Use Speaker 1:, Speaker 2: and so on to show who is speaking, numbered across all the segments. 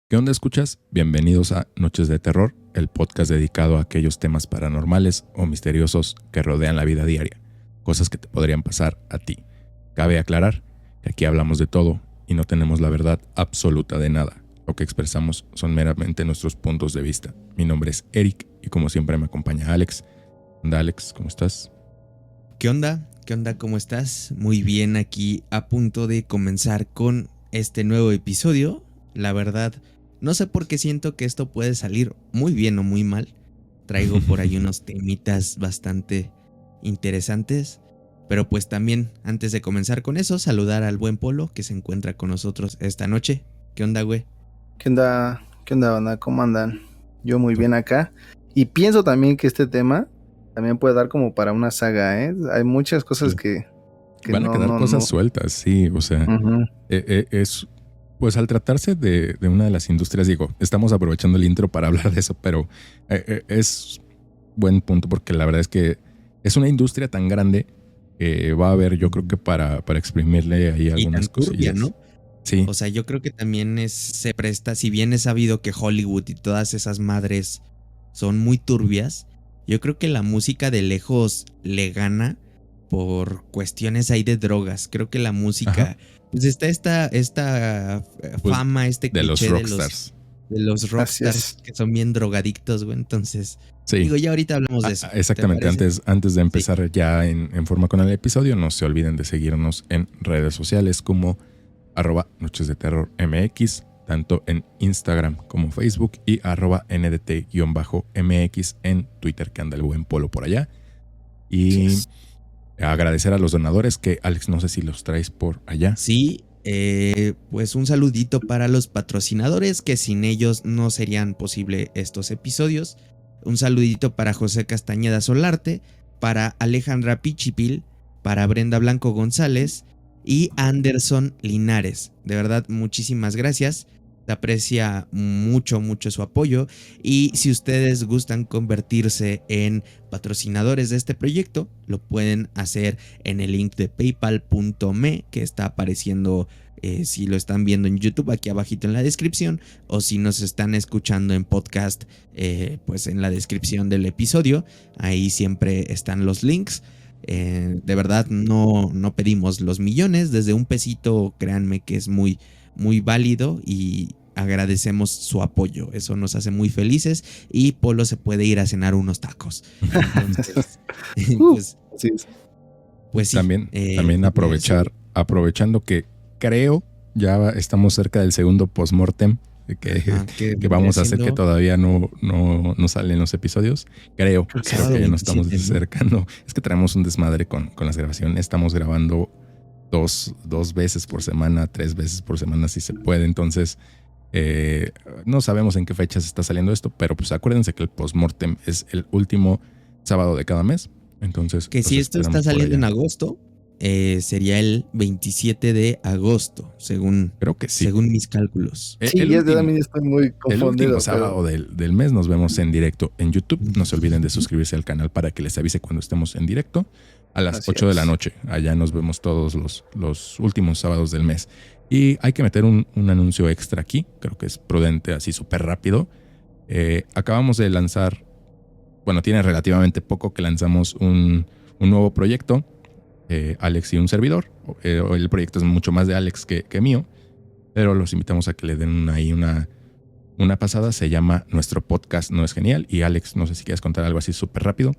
Speaker 1: ¿Qué onda escuchas? Bienvenidos a Noches de Terror, el podcast dedicado a aquellos temas paranormales o misteriosos que rodean la vida diaria, cosas que te podrían pasar a ti. Cabe aclarar que aquí hablamos de todo y no tenemos la verdad absoluta de nada. Lo que expresamos son meramente nuestros puntos de vista. Mi nombre es Eric y como siempre me acompaña Alex. ¿Onda, Alex? ¿Cómo estás?
Speaker 2: ¿Qué onda? ¿Qué onda? ¿Cómo estás? Muy bien, aquí a punto de comenzar con este nuevo episodio. La verdad, no sé por qué siento que esto puede salir muy bien o muy mal. Traigo por ahí unos temitas bastante interesantes. Pero pues también, antes de comenzar con eso, saludar al buen Polo que se encuentra con nosotros esta noche. ¿Qué onda, güey?
Speaker 3: ¿Qué onda? ¿Qué onda, banda? ¿Cómo andan? Yo muy bien acá. Y pienso también que este tema también puede dar como para una saga, ¿eh? Hay muchas cosas
Speaker 1: Sí.
Speaker 3: que
Speaker 1: Van a quedar cosas sueltas, sí, o sea,
Speaker 3: Ujú.
Speaker 1: es, pues al tratarse de una de las industrias, digo, estamos aprovechando el intro para hablar de eso, pero es buen punto porque la verdad es que es una industria tan grande que va a haber, yo creo que para exprimirle ahí
Speaker 2: Y
Speaker 1: algunas
Speaker 2: tan turbia,
Speaker 1: cosillas.
Speaker 2: ¿no?
Speaker 1: Sí,
Speaker 2: O sea, yo creo que también se presta, si bien es sabido que Hollywood y todas esas madres son muy turbias, yo creo que la música de lejos le gana por cuestiones ahí de drogas. Creo que la música,
Speaker 1: ajá,
Speaker 2: pues está esta
Speaker 1: pues
Speaker 2: fama, este
Speaker 1: de los
Speaker 2: cliché
Speaker 1: rockstars.
Speaker 2: de los
Speaker 3: Así
Speaker 2: rockstars
Speaker 3: es.
Speaker 2: que son bien drogadictos, güey. Entonces,
Speaker 1: Sí,
Speaker 2: digo, ya ahorita hablamos de eso. ¿Te
Speaker 1: exactamente.
Speaker 2: parece?
Speaker 1: Antes de
Speaker 2: Sí.
Speaker 1: empezar ya en forma con el episodio, no se olviden de seguirnos en redes sociales como @Noches de Terror MX, tanto en Instagram como Facebook, y @NDT-MX en Twitter, que anda el buen Polo por allá. Y
Speaker 3: Así es.
Speaker 1: agradecer a los donadores, que Alex, no sé si los traes por allá.
Speaker 2: Sí, pues un saludito para los patrocinadores que sin ellos no serían posible estos episodios. Un saludito para José Castañeda Solarte, para Alejandra Pichipil, para Brenda Blanco González y Anderson Linares. De verdad, muchísimas gracias. Se aprecia mucho, mucho su apoyo. Y si ustedes gustan convertirse en patrocinadores de este proyecto, lo pueden hacer en el link de paypal.me que está apareciendo si lo están viendo en YouTube aquí abajito en la descripción, o si nos están escuchando en podcast, pues en la descripción del episodio, ahí siempre están los links. De verdad no pedimos los millones, desde un pesito créanme que es muy, muy válido y agradecemos su apoyo, eso nos hace muy felices y Polo se puede ir a cenar unos tacos. Entonces, pues,
Speaker 3: Así es.
Speaker 2: pues sí.
Speaker 1: También aprovechando que creo ya estamos cerca del segundo postmortem que vamos a hacer, que todavía no salen los episodios. Creo que ya nos estamos acercando. Es que traemos un desmadre con las grabaciones. Estamos grabando dos veces por semana, 3 veces por semana si se puede. Entonces no sabemos en qué fecha se está saliendo esto, pero pues acuérdense que el postmortem es el último sábado de cada mes. Entonces,
Speaker 2: que si esto está saliendo en agosto, sería el 27 de agosto, según,
Speaker 1: creo que sí,
Speaker 2: según mis cálculos.
Speaker 3: Sí, yo también estoy muy confundido.
Speaker 1: El último sábado del mes nos vemos en directo en YouTube. No se olviden de suscribirse al canal para que les avise cuando estemos en directo. A las 8 de la noche. Allá nos vemos todos los últimos sábados del mes. Y hay que meter un anuncio extra aquí. Creo que es prudente, así súper rápido. Acabamos de lanzar, bueno, tiene relativamente poco que lanzamos un nuevo proyecto. Alex y un servidor. El proyecto es mucho más de Alex que mío. Pero los invitamos a que le den ahí una pasada. Se llama Nuestro Podcast No Es Genial. Y Alex, no sé si quieres contar algo así súper rápido.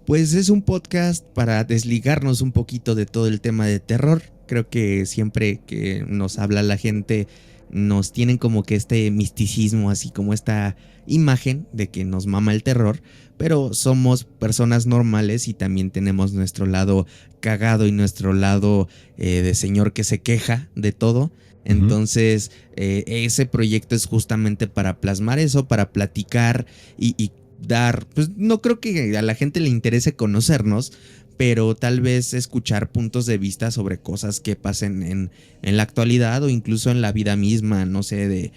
Speaker 2: Pues es un podcast para desligarnos un poquito de todo el tema de terror. Creo que siempre que nos habla la gente nos tienen como que este misticismo, así como esta imagen de que nos mama el terror, pero somos personas normales y también tenemos nuestro lado cagado y nuestro lado de señor que se queja de todo. Entonces, ese proyecto es justamente para plasmar eso, para platicar y dar, pues no creo que a la gente le interese conocernos, pero tal vez escuchar puntos de vista sobre cosas que pasen en la actualidad o incluso en la vida misma, no sé,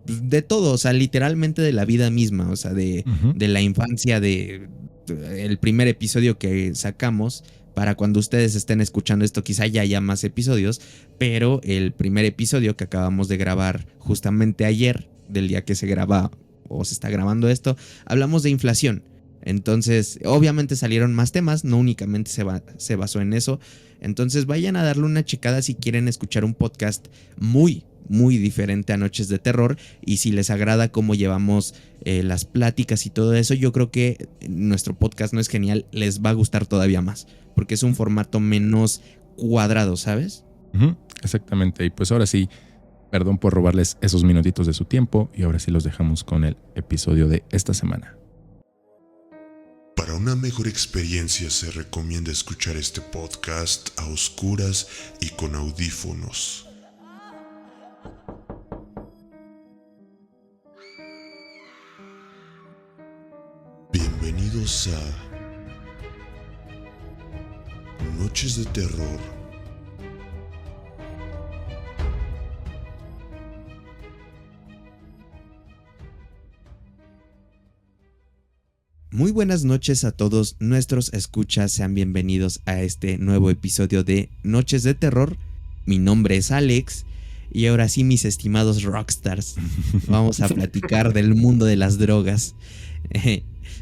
Speaker 2: de todo, o sea, literalmente de la vida misma, o sea, de la infancia, el primer episodio que sacamos, Para cuando ustedes estén escuchando esto, quizá ya haya más episodios, pero el primer episodio que acabamos de grabar justamente ayer, del día que se graba o se está grabando esto, hablamos de inflación. Entonces, obviamente salieron más temas, no únicamente se basó en eso. Entonces, vayan a darle una checada si quieren escuchar un podcast muy diferente a Noches de Terror, y si les agrada cómo llevamos las pláticas y todo eso, yo creo que nuestro podcast No es Genial les va a gustar todavía más, porque es un formato menos cuadrado, ¿sabes?
Speaker 1: Exactamente, y pues ahora sí, perdón por robarles esos minutitos de su tiempo, y ahora sí los dejamos con el episodio de esta semana.
Speaker 4: Para una mejor experiencia se recomienda escuchar este podcast a oscuras y con audífonos. Bienvenidos a Noches de Terror.
Speaker 2: Muy buenas noches a todos nuestros escuchas, sean bienvenidos a este nuevo episodio de Noches de Terror. Mi nombre es Alex y ahora sí, mis estimados rockstars, vamos a platicar del mundo de las drogas.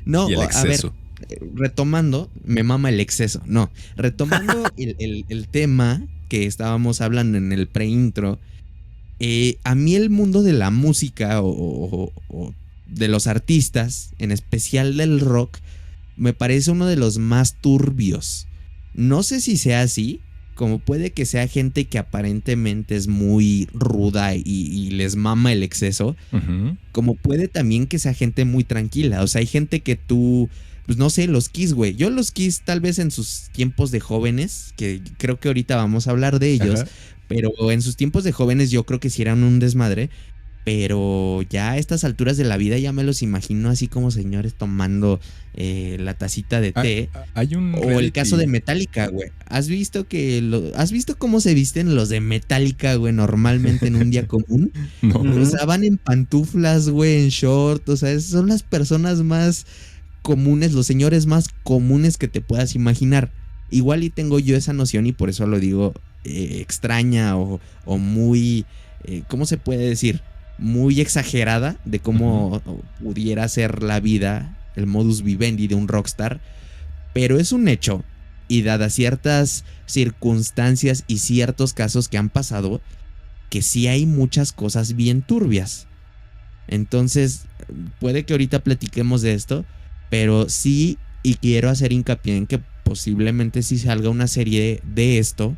Speaker 2: No,
Speaker 1: y el
Speaker 2: a
Speaker 1: exceso.
Speaker 2: ver, retomando, me mama el exceso, no, retomando el tema que estábamos hablando en el pre-intro, a mí el mundo de la música o de los artistas, en especial del rock, me parece uno de los más turbios. No sé si sea así, como puede que sea gente que aparentemente es muy ruda y les mama el exceso, como puede también que sea gente muy tranquila. O sea, hay gente que tú, pues no sé, los Kiss, güey. Yo los Kiss tal vez en sus tiempos de jóvenes, que creo que ahorita vamos a hablar de ellos, pero en sus tiempos de jóvenes yo creo que sí eran un desmadre. Pero ya a estas alturas de la vida ya me los imagino así como señores tomando la tacita de té.
Speaker 1: Hay un
Speaker 2: o el caso de Metallica, güey. ¿Has visto cómo se visten los de Metallica, güey, normalmente en un día común?
Speaker 1: No.
Speaker 2: O sea, van en pantuflas, güey, en short. O sea, son las personas más comunes, los señores más comunes que te puedas imaginar. Igual y tengo yo esa noción y por eso lo digo extraña o muy, ¿cómo se puede decir? Muy exagerada de cómo pudiera ser la vida, el modus vivendi de un rockstar, pero es un hecho, y dadas ciertas circunstancias y ciertos casos que han pasado, que sí hay muchas cosas bien turbias. Entonces, puede que ahorita platiquemos de esto, pero sí, y quiero hacer hincapié en que posiblemente sí salga una serie de esto,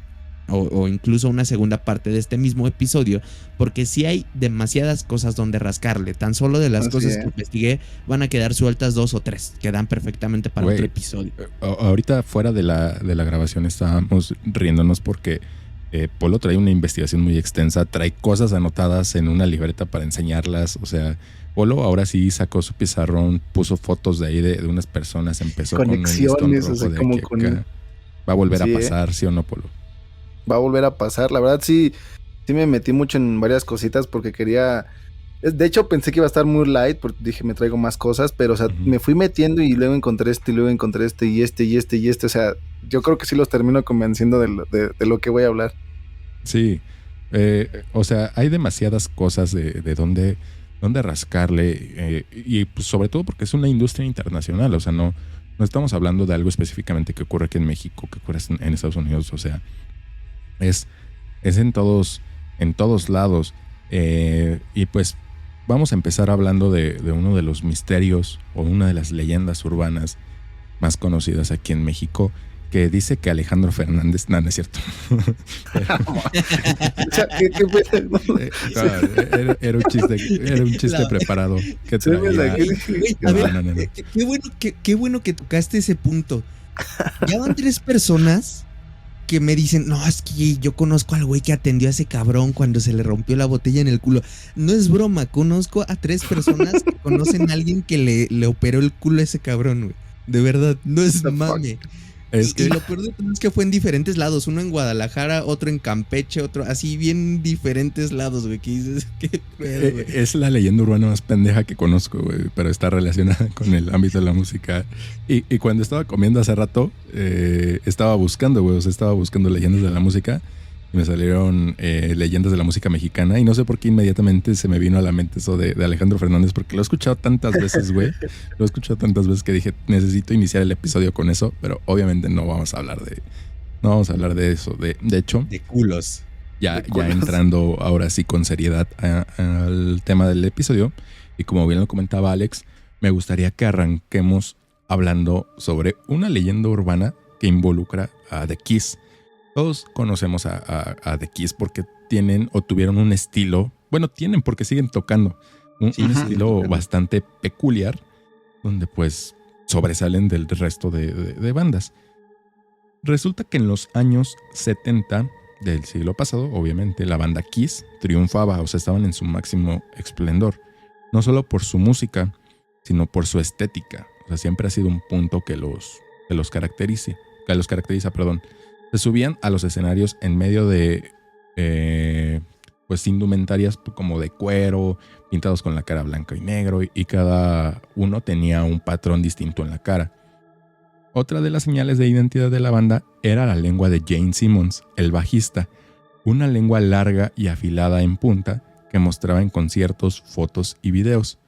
Speaker 2: o incluso una segunda parte de este mismo episodio, porque sí hay demasiadas cosas donde rascarle. Tan solo de las cosas que investigué van a quedar sueltas 2 o 3, que dan perfectamente para otro episodio.
Speaker 1: Ahorita fuera de la grabación estábamos riéndonos porque Polo trae una investigación muy extensa, trae cosas anotadas en una libreta para enseñarlas. O sea, Polo ahora sí sacó su pizarrón, puso fotos de ahí de unas personas, empezó
Speaker 3: conexiones,
Speaker 1: con un listón rojo,
Speaker 3: o sea,
Speaker 1: de
Speaker 3: como
Speaker 1: aquí
Speaker 3: con...
Speaker 1: acá. Va a volver a pasar, ¿sí o no, Polo?
Speaker 3: Va a volver a pasar, la verdad sí me metí mucho en varias cositas porque quería, de hecho pensé que iba a estar muy light porque dije me traigo más cosas, pero o sea, me fui metiendo y luego encontré este y luego encontré este y este, o sea, yo creo que sí los termino convenciendo de lo que voy a hablar.
Speaker 1: Sí, o sea, hay demasiadas cosas de dónde rascarle, y pues sobre todo porque es una industria internacional. O sea, no estamos hablando de algo específicamente que ocurre aquí en México, que ocurre en Estados Unidos. O sea, es en todos lados. Y pues vamos a empezar hablando de uno de los misterios o una de las leyendas urbanas más conocidas aquí en México, que dice que Alejandro Fernández... No, no es cierto. Era un chiste preparado. ¿Qué traía?
Speaker 2: Qué bueno que tocaste ese punto. Ya van 3 personas que me dicen, no, es que yo conozco al güey que atendió a ese cabrón cuando se le rompió la botella en el culo. No es broma, conozco a 3 personas que conocen a alguien que le operó el culo a ese cabrón, güey. De verdad, no es mame. Y lo peor de todo es que fue en diferentes lados. Uno en Guadalajara, otro en Campeche, otro así bien diferentes lados, güey. ¿Qué dices? ¿Qué pedo, güey?
Speaker 1: Es la leyenda urbana más pendeja que conozco, güey, pero está relacionada con el ámbito de la música. Y cuando estaba comiendo hace rato, estaba buscando, güey, o sea, estaba buscando leyendas de la música y me salieron leyendas de la música mexicana y no sé por qué inmediatamente se me vino a la mente eso de Alejandro Fernández, porque lo he escuchado tantas veces, güey. Lo he escuchado tantas veces que dije, necesito iniciar el episodio con eso, pero obviamente no vamos a hablar de eso. De hecho,
Speaker 2: de culos.
Speaker 1: Ya entrando ahora sí con seriedad al tema del episodio, y como bien lo comentaba Alex, me gustaría que arranquemos hablando sobre una leyenda urbana que involucra a The Kiss. Todos conocemos a The Kiss porque tienen o tuvieron un estilo, bueno, tienen porque siguen tocando, un estilo bastante peculiar, donde pues sobresalen del resto de bandas. Resulta que en los años 70 del siglo pasado, obviamente, la banda Kiss triunfaba, o sea, estaban en su máximo esplendor. No solo por su música, sino por su estética. O sea, siempre ha sido un punto que los caracteriza. Se subían a los escenarios en medio de pues indumentarias como de cuero, pintados con la cara blanca y negro, y cada uno tenía un patrón distinto en la cara. Otra de las señales de identidad de la banda era la lengua de Gene Simmons, el bajista, una lengua larga y afilada en punta que mostraba en conciertos, fotos y videos.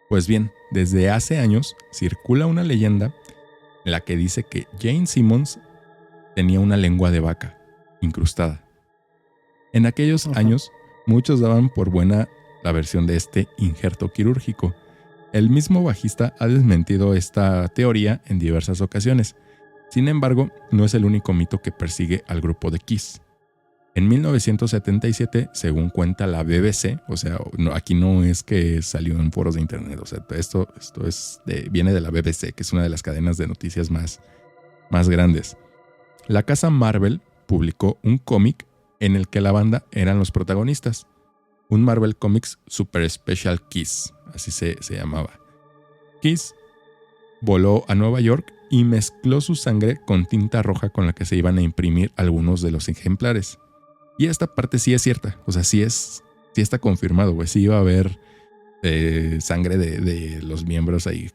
Speaker 1: Pues bien, desde hace años circula una leyenda en la que dice que Gene Simmons tenía una lengua de vaca incrustada. En aquellos años, muchos daban por buena la versión de este injerto quirúrgico. El mismo bajista ha desmentido esta teoría en diversas ocasiones. Sin embargo, no es el único mito que persigue al grupo de Kiss. En 1977, según cuenta la BBC, o sea, aquí no es que salió en foros de internet, o sea, esto viene de la BBC, que es una de las cadenas de noticias más grandes. La casa Marvel publicó un cómic en el que la banda eran los protagonistas. Un Marvel Comics Super Special Kiss, así se llamaba. Kiss voló a Nueva York y mezcló su sangre con tinta roja con la que se iban a imprimir algunos de los ejemplares. Y esta parte sí es cierta, o sea, sí está confirmado, güey. Sí iba a haber sangre de los miembros ahí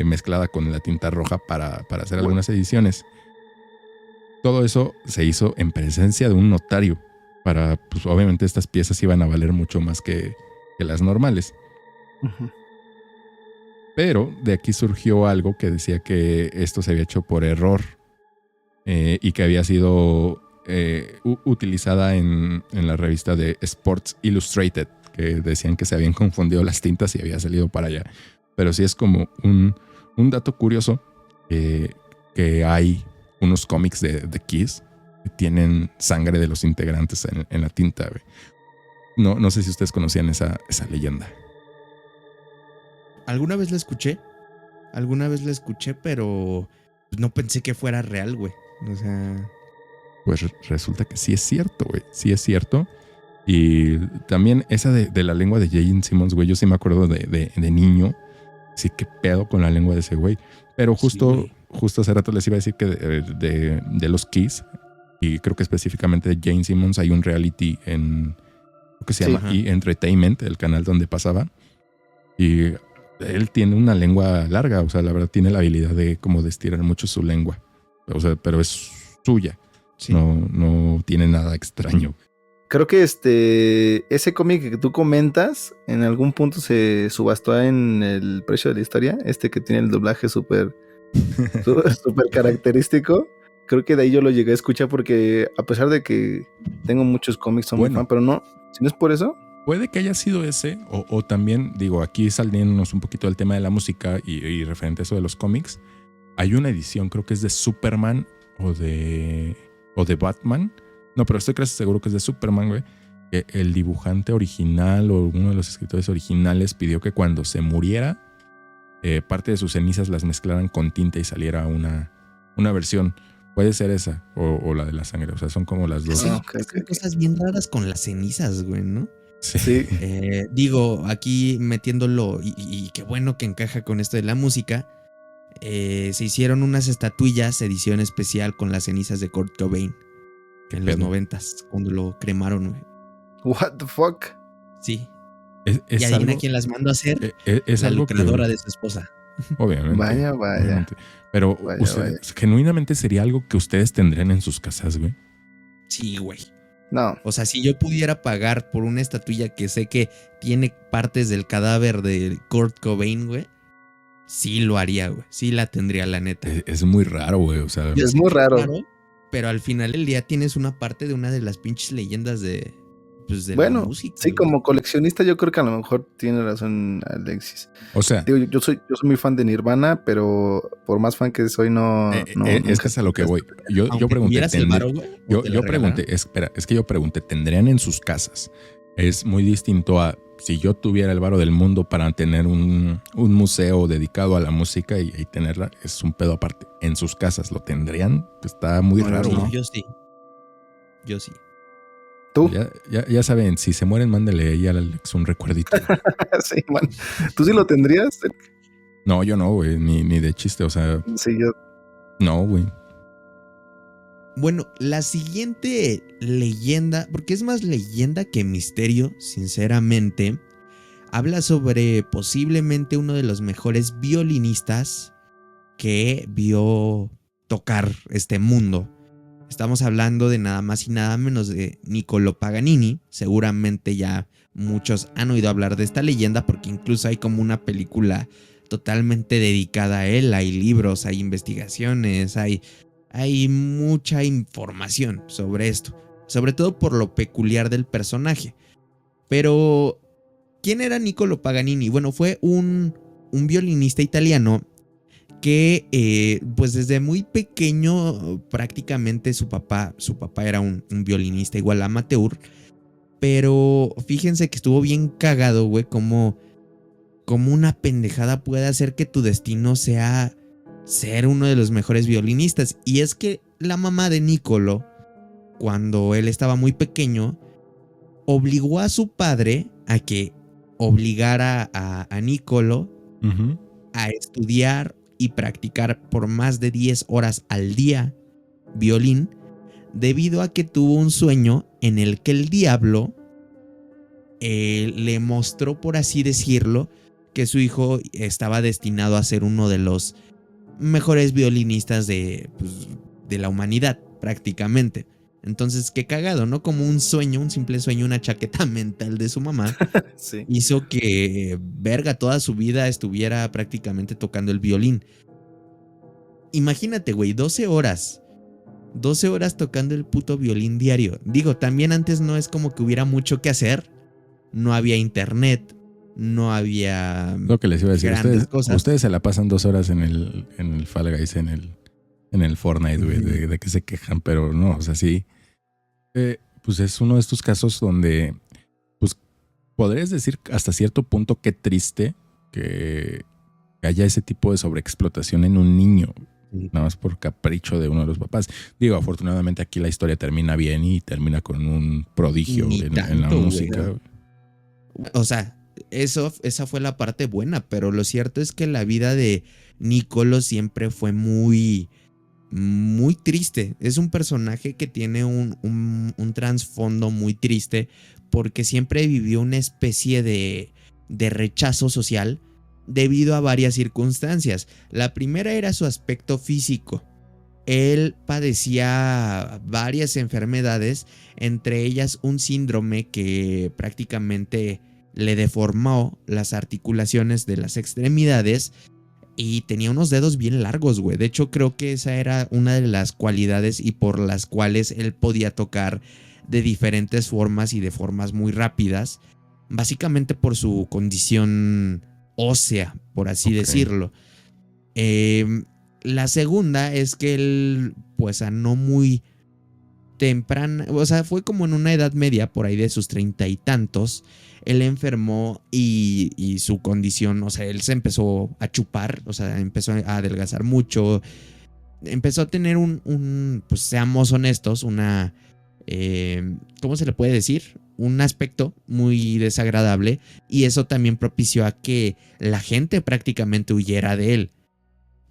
Speaker 1: mezclada con la tinta roja para hacer algunas ediciones. Todo eso se hizo en presencia de un notario. Pues obviamente estas piezas iban a valer mucho más que las normales. Uh-huh. Pero de aquí surgió algo que decía que esto se había hecho por error y que había sido utilizada en la revista de Sports Illustrated, que decían que se habían confundido las tintas y había salido para allá. Pero sí es como un dato curioso que hay unos cómics de Kiss que tienen sangre de los integrantes en la tinta, güey. No sé si ustedes conocían esa leyenda.
Speaker 2: Alguna vez la escuché, pero no pensé que fuera real, güey. O sea...
Speaker 1: Pues resulta que sí es cierto, güey. Sí es cierto. Y también esa de la lengua de Gene Simmons, güey. Yo sí me acuerdo de niño. Sí, qué pedo con la lengua de ese güey. Pero justo hace rato les iba a decir que de los Kiss, y creo que específicamente de Gene Simmons, hay un reality en lo que se llama E! Entertainment, el canal donde pasaba. Y él tiene una lengua larga, o sea, la verdad tiene la habilidad de como de estirar mucho su lengua. O sea, pero es suya. Sí. No tiene nada extraño.
Speaker 3: Creo que ese cómic que tú comentas en algún punto se subastó en el precio de la historia, que tiene el doblaje súper característico. Creo que de ahí yo lo llegué a escuchar porque a pesar de que tengo muchos cómics, son muy fan, pero no, si no es por eso.
Speaker 1: Puede que haya sido ese, o también, digo, aquí saliéndonos un poquito del tema de la música y referente a eso de los cómics, hay una edición, creo que es de Superman o de Batman. No, pero estoy casi seguro que es de Superman, güey. Que el dibujante original o uno de los escritores originales pidió que cuando se muriera, parte de sus cenizas las mezclaran con tinta y saliera una versión. Puede ser esa o la de la sangre. O sea, son como las dos.
Speaker 2: Sí, son cosas bien raras con las cenizas, güey, ¿no?
Speaker 1: Sí.
Speaker 2: Digo, aquí metiéndolo, y qué bueno que encaja con esto de la música. se hicieron unas estatuillas, edición especial con las cenizas de Kurt Cobain en los 90s, cuando lo cremaron, güey.
Speaker 3: What the fuck?
Speaker 2: Sí.
Speaker 1: Es
Speaker 2: y adivina
Speaker 1: algo,
Speaker 2: quién las mandó a hacer.
Speaker 1: es
Speaker 2: la
Speaker 1: algo
Speaker 2: lucradora
Speaker 1: que,
Speaker 2: de su esposa.
Speaker 1: obviamente.
Speaker 3: Vaya.
Speaker 1: Obviamente. Pero
Speaker 3: Vaya.
Speaker 1: genuinamente sería algo que ustedes tendrían en sus casas, güey.
Speaker 2: Sí, güey.
Speaker 3: No.
Speaker 2: O sea, si yo pudiera pagar por una estatuilla que sé que tiene partes del cadáver de Kurt Cobain, güey, sí lo haría, güey. Sí la tendría, la neta.
Speaker 1: Es muy raro, güey. O sea,
Speaker 2: Yo
Speaker 3: Es
Speaker 2: sé
Speaker 3: muy
Speaker 2: que
Speaker 3: raro.
Speaker 2: pero al final del día tienes una parte de una de las pinches leyendas de la
Speaker 3: Bueno,
Speaker 2: música.
Speaker 3: sí,
Speaker 2: güey.
Speaker 3: como coleccionista yo creo que a lo mejor tiene razón Alexis.
Speaker 1: o sea,
Speaker 3: Digo, yo soy muy fan de Nirvana, pero por más fan que soy,
Speaker 1: es que es a lo que voy. Yo
Speaker 2: Aunque
Speaker 1: pregunté,
Speaker 2: tuvieras el varo, güey, o te la
Speaker 1: yo pregunté, es que yo pregunté, ¿tendrían en sus casas? Es muy distinto a si yo tuviera el varo del mundo para tener un museo dedicado a la música y tenerla, es un pedo aparte. ¿En sus casas lo tendrían? Está muy
Speaker 3: No,
Speaker 1: raro,
Speaker 2: Sí,
Speaker 1: ¿no?
Speaker 2: Yo sí.
Speaker 3: ¿Tú?
Speaker 1: Ya saben, si se mueren, mándele ahí a Alex un recuerdito.
Speaker 3: Sí, man. ¿Tú sí lo tendrías?
Speaker 1: No, yo no, güey, ni de chiste, o sea,
Speaker 3: Sí, yo.
Speaker 1: no, güey.
Speaker 2: Bueno, la siguiente leyenda, porque es más leyenda que misterio, sinceramente, habla sobre posiblemente uno de los mejores violinistas que vio tocar este mundo. Estamos hablando de nada más y nada menos de Niccolò Paganini. Seguramente ya muchos han oído hablar de esta leyenda porque incluso hay como una película totalmente dedicada a él. Hay libros, hay investigaciones, hay mucha información sobre esto. Sobre todo por lo peculiar del personaje. Pero, ¿quién era Niccolò Paganini? Bueno, fue un violinista italiano que pues desde muy pequeño prácticamente su papá era un violinista igual amateur, pero fíjense que estuvo bien cagado, güey, como una pendejada puede hacer que tu destino sea ser uno de los mejores violinistas. Y es que la mamá de Niccolò, cuando él estaba muy pequeño, obligó a su padre a que obligara a Niccolò
Speaker 1: Ujú.
Speaker 2: a estudiar y practicar por más de 10 horas al día violín, debido a que tuvo un sueño en el que el diablo le mostró, por así decirlo, que su hijo estaba destinado a ser uno de los mejores violinistas de la humanidad, prácticamente. Entonces, qué cagado, ¿no? Como un sueño, un simple sueño, una chaqueta mental de su mamá
Speaker 3: Sí.
Speaker 2: hizo que, verga, toda su vida estuviera prácticamente tocando el violín. Imagínate, güey, 12 horas. 12 horas tocando el puto violín diario. Digo, también antes no es como que hubiera mucho que hacer. No había internet. No había
Speaker 1: Lo que les iba a decir,
Speaker 2: grandes cosas.
Speaker 1: ustedes se la pasan 2 horas en el Fall Guys, en el Fortnite, güey, de que se quejan, pero no, o sea, sí. Pues es uno de estos casos donde, pues, podrías decir hasta cierto punto qué triste que haya ese tipo de sobreexplotación en un niño, nada más por capricho de uno de los papás. Digo, afortunadamente aquí la historia termina bien y termina con un prodigio en la música.
Speaker 2: Güey. O sea, esa fue la parte buena, pero lo cierto es que la vida de Niccolò siempre fue muy, muy triste. Es un personaje que tiene un trasfondo muy triste porque siempre vivió una especie de rechazo social debido a varias circunstancias. La primera era su aspecto físico. Él padecía varias enfermedades, entre ellas un síndrome que prácticamente le deformó las articulaciones de las extremidades y tenía unos dedos bien largos, güey. De hecho, creo que esa era una de las cualidades y por las cuales él podía tocar de diferentes formas y de formas muy rápidas, básicamente por su condición ósea, por así decirlo. La segunda es que él, pues a no muy temprana, o sea, fue como en una edad media, por ahí de sus 30 y tantos, él enfermó y su condición, o sea, él se empezó a chupar, o sea, empezó a adelgazar mucho, empezó a tener pues seamos honestos, una, ¿cómo se le puede decir? Un aspecto muy desagradable, y eso también propició a que la gente prácticamente huyera de él.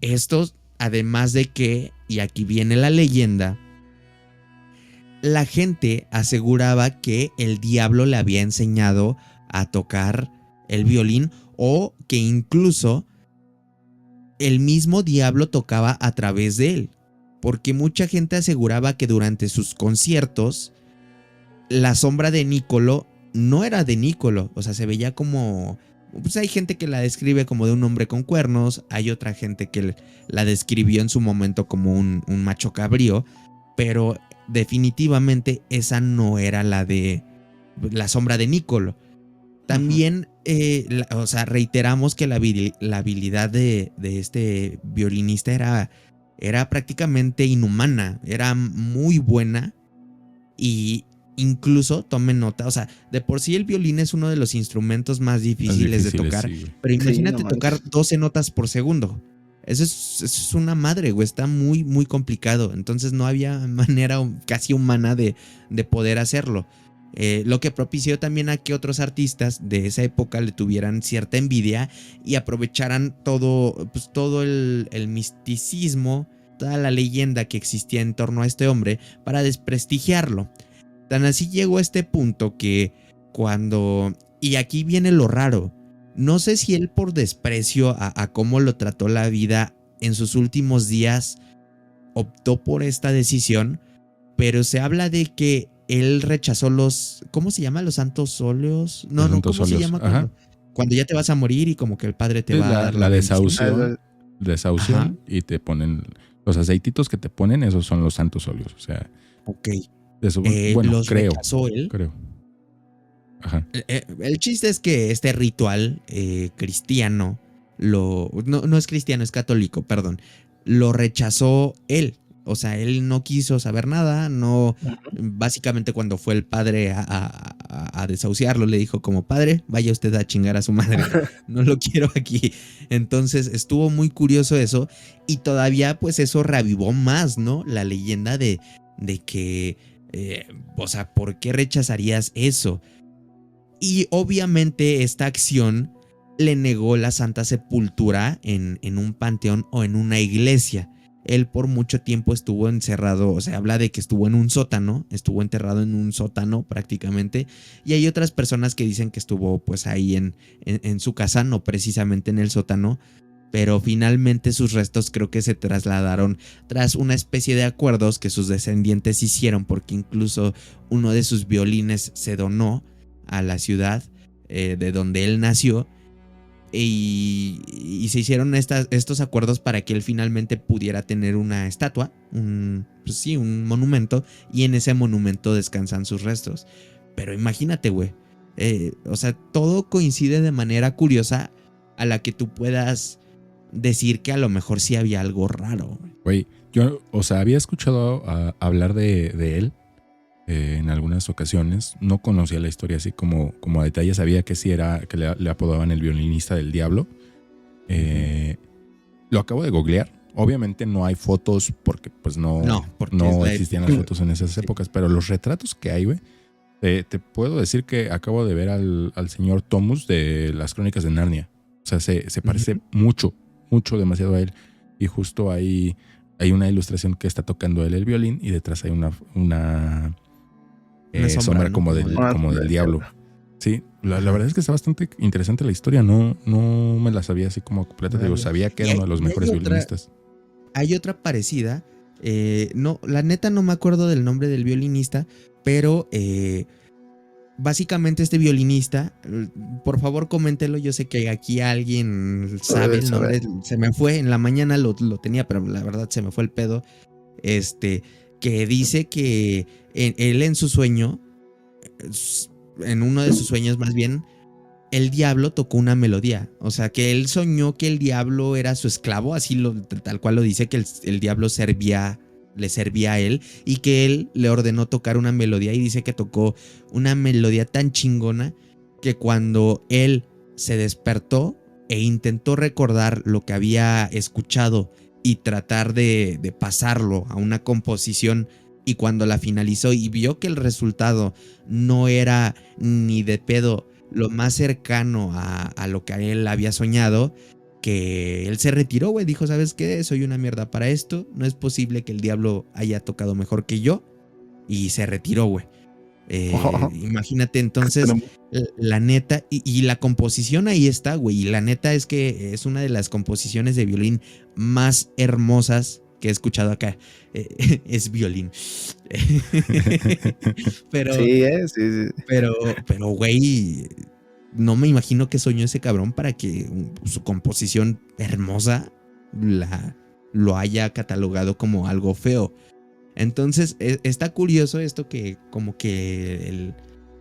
Speaker 2: Esto, además de que, y aquí viene la leyenda, la gente aseguraba que el diablo le había enseñado a tocar el violín o que incluso el mismo diablo tocaba a través de él, porque mucha gente aseguraba que durante sus conciertos la sombra de Niccolò no era de Niccolò, o sea, se veía como... Pues hay gente que la describe como de un hombre con cuernos, hay otra gente que la describió en su momento como un macho cabrío, pero definitivamente esa no era la de la sombra de Niccolò. También, o sea, reiteramos que la habilidad de este violinista era prácticamente inhumana, era muy buena y incluso, tomen nota, o sea, de por sí el violín es uno de los instrumentos más difíciles de tocar,
Speaker 1: sí,
Speaker 2: pero imagínate
Speaker 3: Sí, no
Speaker 2: tocar
Speaker 3: manches.
Speaker 2: 12 notas por segundo. Eso es una madre, güey, está muy, muy complicado. Entonces no había manera casi humana de poder hacerlo. Lo que propició también a que otros artistas de esa época le tuvieran cierta envidia y aprovecharan todo, pues, todo el misticismo, toda la leyenda que existía en torno a este hombre para desprestigiarlo. Tan así llegó a este punto que cuando... Y aquí viene lo raro. No sé si él por desprecio a cómo lo trató la vida en sus últimos días optó por esta decisión, pero se habla de que él rechazó los... ¿Cómo se llama? Los santos óleos. No,
Speaker 1: Los
Speaker 2: no,
Speaker 1: santos
Speaker 2: ¿cómo se
Speaker 1: óleos.
Speaker 2: llama?
Speaker 1: Ajá.
Speaker 2: Cuando ya te vas a morir y como que el padre te
Speaker 1: Sí,
Speaker 2: va a dar
Speaker 1: la
Speaker 2: bendición.
Speaker 1: desahución. Desahución.
Speaker 2: Ajá.
Speaker 1: Y te ponen... Los aceititos que te ponen, esos son los santos óleos. O sea,
Speaker 2: Ok.
Speaker 1: eso, bueno,
Speaker 2: Los
Speaker 1: creo.
Speaker 2: rechazó él.
Speaker 1: Ajá.
Speaker 2: El chiste es que este ritual cristiano, no es cristiano, es católico, perdón, lo rechazó él. O sea, él no quiso saber nada, no, básicamente cuando fue el padre a desahuciarlo, le dijo como, padre, vaya usted a chingar a su madre, no lo quiero aquí. Entonces estuvo muy curioso eso y todavía pues eso reavivó más, ¿no? La leyenda de que, o sea, ¿por qué rechazarías eso? Y obviamente esta acción le negó la Santa Sepultura en un panteón o en una iglesia. Él por mucho tiempo estuvo encerrado, o sea, habla de que estuvo en un sótano, estuvo enterrado en un sótano prácticamente, y hay otras personas que dicen que estuvo pues ahí en su casa, no precisamente en el sótano, pero finalmente sus restos creo que se trasladaron tras una especie de acuerdos que sus descendientes hicieron, porque incluso uno de sus violines se donó a la ciudad de donde él nació y se hicieron estos acuerdos para que él finalmente pudiera tener una estatua, un monumento, y en ese monumento descansan sus restos. Pero imagínate, güey, o sea, todo coincide de manera curiosa a la que tú puedas decir que a lo mejor sí había algo raro.
Speaker 1: Güey, yo, o sea, había escuchado hablar de él en algunas ocasiones. No conocía la historia así como a detalle. Sabía que sí era, que le apodaban el violinista del diablo. Lo acabo de googlear. Obviamente no hay fotos porque pues no existían las fotos en esas épocas, pero los retratos que hay, güey, te puedo decir que acabo de ver al señor Thomas de las Crónicas de Narnia. O sea, se parece mucho, demasiado a él. Y justo ahí hay una ilustración que está tocando él el violín y detrás hay una sombra, ¿no? como del diablo. Sí, la verdad es que está bastante interesante la historia. No me la sabía así como completa. Digo, sabía que era uno de los mejores violinistas.
Speaker 2: Hay otra parecida. No, la neta no me acuerdo del nombre del violinista, pero básicamente este violinista, por favor coméntelo, yo sé que aquí alguien sabe el nombre, se me fue, en la mañana lo tenía, pero la verdad se me fue el pedo, que dice que él en su sueño, en uno de sus sueños más bien, el diablo tocó una melodía, o sea que él soñó que el diablo era su esclavo, así tal cual lo dice, que el diablo le servía a él y que él le ordenó tocar una melodía y dice que tocó una melodía tan chingona que cuando él se despertó e intentó recordar lo que había escuchado y tratar de pasarlo a una composición, y cuando la finalizó y vio que el resultado no era ni de pedo lo más cercano a lo que él había soñado, que él se retiró, güey. Dijo, ¿sabes qué? Soy una mierda para esto. No es posible que el diablo haya tocado mejor que yo. Y se retiró, güey. Imagínate, entonces, la neta, y la composición ahí está, güey. Y la neta es que es una de las composiciones de violín más hermosas que he escuchado acá. Es violín. Pero,
Speaker 3: sí, sí.
Speaker 2: Pero, güey, no me imagino que soñó ese cabrón para que su composición hermosa lo haya catalogado como algo feo. Entonces, está curioso esto que como que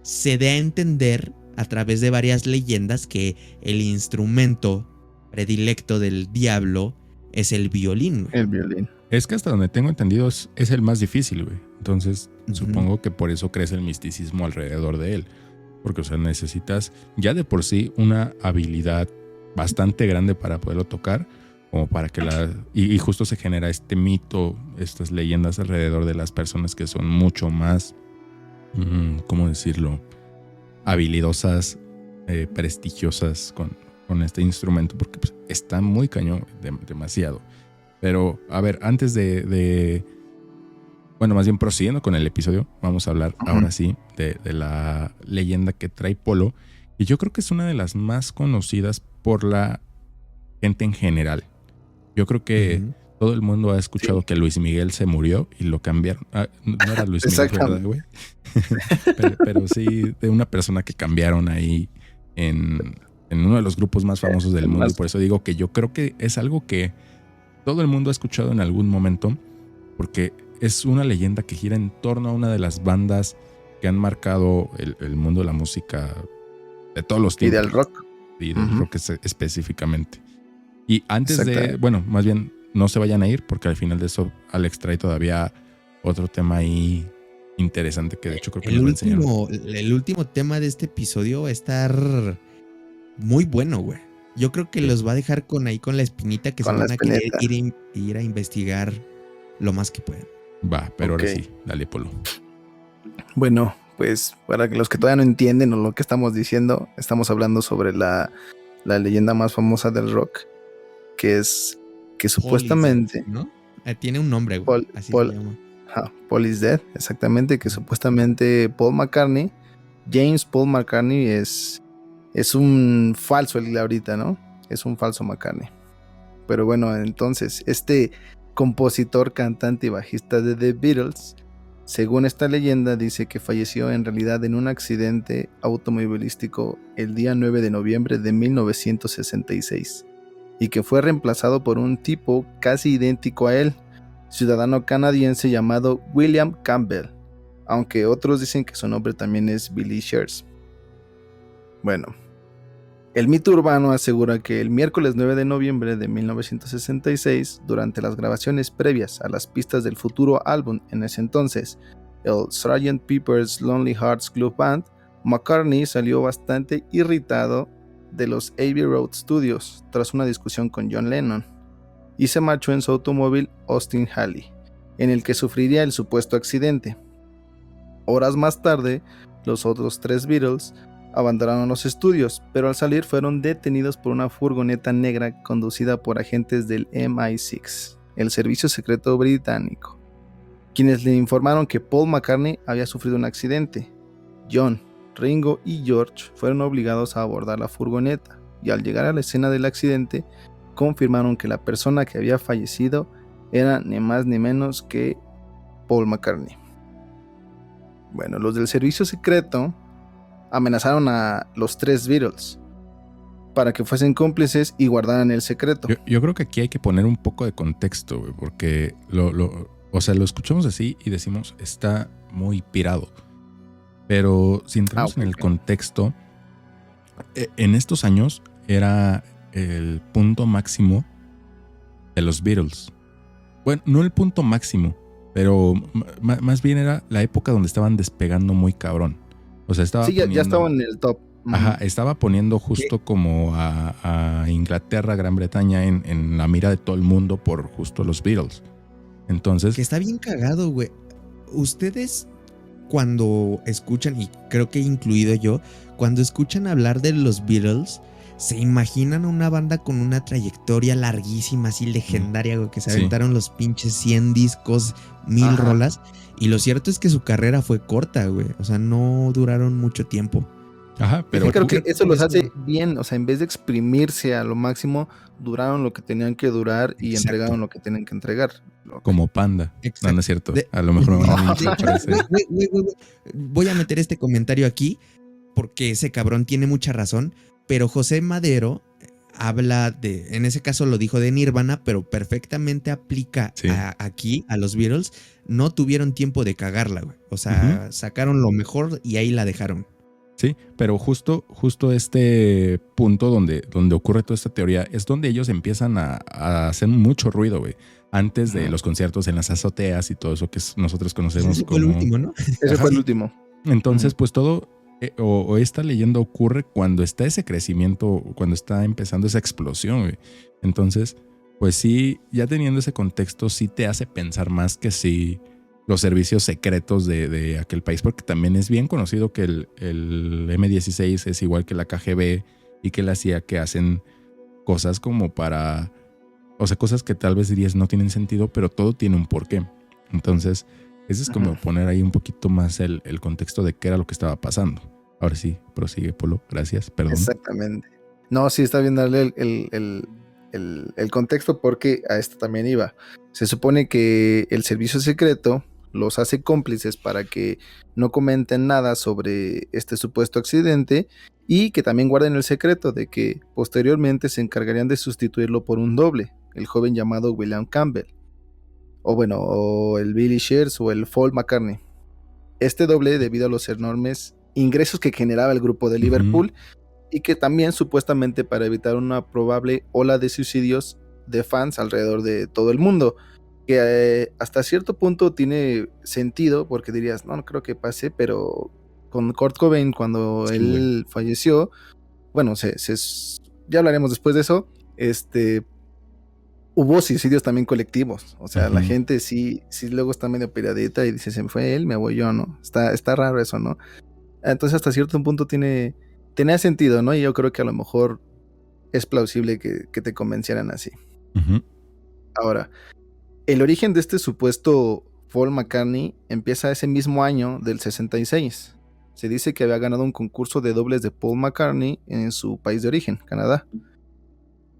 Speaker 2: se da a entender a través de varias leyendas que el instrumento predilecto del diablo es el violín.
Speaker 3: El violín.
Speaker 1: Es que hasta donde tengo entendido es el más difícil, güey. Entonces, supongo que por eso crece el misticismo alrededor de él. Porque, o sea, necesitas ya de por sí una habilidad bastante grande para poderlo tocar, como para que y justo se genera este mito, estas leyendas alrededor de las personas que son mucho más, ¿cómo decirlo? Habilidosas, prestigiosas con este instrumento, porque pues, está muy cañón, demasiado. Pero, a ver, antes bueno, más bien prosiguiendo con el episodio, vamos a hablar ahora sí de la leyenda que trae Polo. Y yo creo que es una de las más conocidas por la gente en general. Yo creo que todo el mundo ha escuchado que Luis Miguel se murió y lo cambiaron. No era Luis Miguel, ¿verdad, güey? pero sí, de una persona que cambiaron ahí en uno de los grupos más famosos del mundo. Y por eso digo que yo creo que es algo que todo el mundo ha escuchado en algún momento, porque es una leyenda que gira en torno a una de las bandas que han marcado el mundo de la música de todos los tiempos.
Speaker 3: Y del rock.
Speaker 1: Y del rock específicamente. Y antes bueno, más bien no se vayan a ir, porque al final de eso Alex trae todavía otro tema ahí interesante que de hecho creo que nos va a enseñar.
Speaker 2: El último tema de este episodio va a estar muy bueno, güey. Yo creo que los va a dejar con la espinita que se van a querer ir a investigar lo más que puedan.
Speaker 1: Va, pero ahora sí, dale, Polo.
Speaker 3: Bueno, pues para los que todavía no entienden o lo que estamos diciendo, estamos hablando sobre la leyenda más famosa del rock, que es que supuestamente...
Speaker 2: ¿no? Tiene un nombre, güey. Así se llama.
Speaker 3: Paul is Dead, exactamente, que supuestamente James Paul McCartney es un falso el ahorita, ¿no? Es un falso McCartney. Pero bueno, entonces, este compositor, cantante y bajista de The Beatles, según esta leyenda, dice que falleció en realidad en un accidente automovilístico el día 9 de noviembre de 1966 y que fue reemplazado por un tipo casi idéntico a él, ciudadano canadiense llamado William Campbell, aunque otros dicen que su nombre también es Billy Shears. Bueno, el mito urbano asegura que el miércoles 9 de noviembre de 1966, durante las grabaciones previas a las pistas del futuro álbum en ese entonces, el Sgt. Pepper's Lonely Hearts Club Band, McCartney salió bastante irritado de los Abbey Road Studios tras una discusión con John Lennon y se marchó en su automóvil Austin Halley, en el que sufriría el supuesto accidente. Horas más tarde, los otros tres Beatles abandonaron los estudios, pero al salir fueron detenidos por una furgoneta negra conducida por agentes del MI6, el servicio secreto británico, quienes le informaron que Paul McCartney había sufrido un accidente. John, Ringo y George fueron obligados a abordar la furgoneta y al llegar a la escena del accidente confirmaron que la persona que había fallecido era ni más ni menos que Paul McCartney. Bueno, los del servicio secreto amenazaron a los tres Beatles para que fuesen cómplices y guardaran el secreto.
Speaker 1: Yo creo que aquí hay que poner un poco de contexto, güey, porque lo escuchamos así y decimos, está muy pirado. Pero si entramos en el contexto, en estos años era el punto máximo de los Beatles. Bueno, no el punto máximo, pero más bien era la época donde estaban despegando muy cabrón. O sea, estaba
Speaker 3: ya estaban en el top.
Speaker 1: Ajá, estaba poniendo justo como a Inglaterra, Gran Bretaña en la mira de todo el mundo por justo los Beatles. Entonces...
Speaker 2: Que está bien cagado, güey. Ustedes cuando escuchan, y creo que incluido yo, cuando escuchan hablar de los Beatles, ¿Se imaginan una banda con una trayectoria larguísima, así legendaria, güey, que se aventaron los pinches 100 discos, 1000 rolas? Y lo cierto es que su carrera fue corta, güey. O sea, no duraron mucho tiempo.
Speaker 1: Ajá, pero
Speaker 3: yo creo que eso los hace bien. O sea, en vez de exprimirse a lo máximo, duraron lo que tenían que durar y entregaron lo que tenían que entregar.
Speaker 1: Como Panda. No, no es cierto. A lo mejor
Speaker 2: voy a meter este comentario aquí porque ese cabrón tiene mucha razón, pero José Madero habla de, en ese caso lo dijo de Nirvana, pero perfectamente aplica aquí a los Beatles. No tuvieron tiempo de cagarla, güey. O sea, sacaron lo mejor y ahí la dejaron.
Speaker 1: Sí, pero justo este punto donde ocurre toda esta teoría es donde ellos empiezan a hacer mucho ruido, güey. Antes de los conciertos en las azoteas y todo eso que nosotros conocemos
Speaker 2: ese como... Ese fue el último, ¿no?
Speaker 3: Ese fue el último.
Speaker 1: Entonces, pues todo, o esta leyenda ocurre cuando está ese crecimiento, cuando está empezando esa explosión, güey. Entonces, pues sí, ya teniendo ese contexto, sí te hace pensar más que sí los servicios secretos de aquel país, porque también es bien conocido que el M16 es igual que la KGB y que la CIA, que hacen cosas como para, o sea, cosas que tal vez dirías no tienen sentido, pero todo tiene un porqué. Entonces, ese es como poner ahí un poquito más el contexto de qué era lo que estaba pasando. Ahora sí, prosigue, Polo, gracias, perdón.
Speaker 3: Exactamente. No, sí, está bien darle el contexto porque a esto también iba. Se supone que el servicio secreto los hace cómplices para que no comenten nada sobre este supuesto accidente y que también guarden el secreto de que posteriormente se encargarían de sustituirlo por un doble, el joven llamado William Campbell, o el Billy Shears o el Paul McCartney. Este doble, debido a los enormes ingresos que generaba el grupo de Liverpool, y que también supuestamente para evitar una probable ola de suicidios de fans alrededor de todo el mundo, que hasta cierto punto tiene sentido, porque dirías, no creo que pase, pero con Kurt Cobain, cuando él falleció, bueno, ya hablaremos después de eso, hubo suicidios también colectivos, o sea, la gente sí luego está medio piradita y dice, se me fue él, me voy yo, ¿no? Está raro eso, ¿no? Entonces hasta cierto punto tenía sentido, ¿no? Y yo creo que a lo mejor es plausible que te convencieran así. Ahora, el origen de este supuesto Paul McCartney empieza ese mismo año del 66. Se dice que había ganado un concurso de dobles de Paul McCartney en su país de origen, Canadá.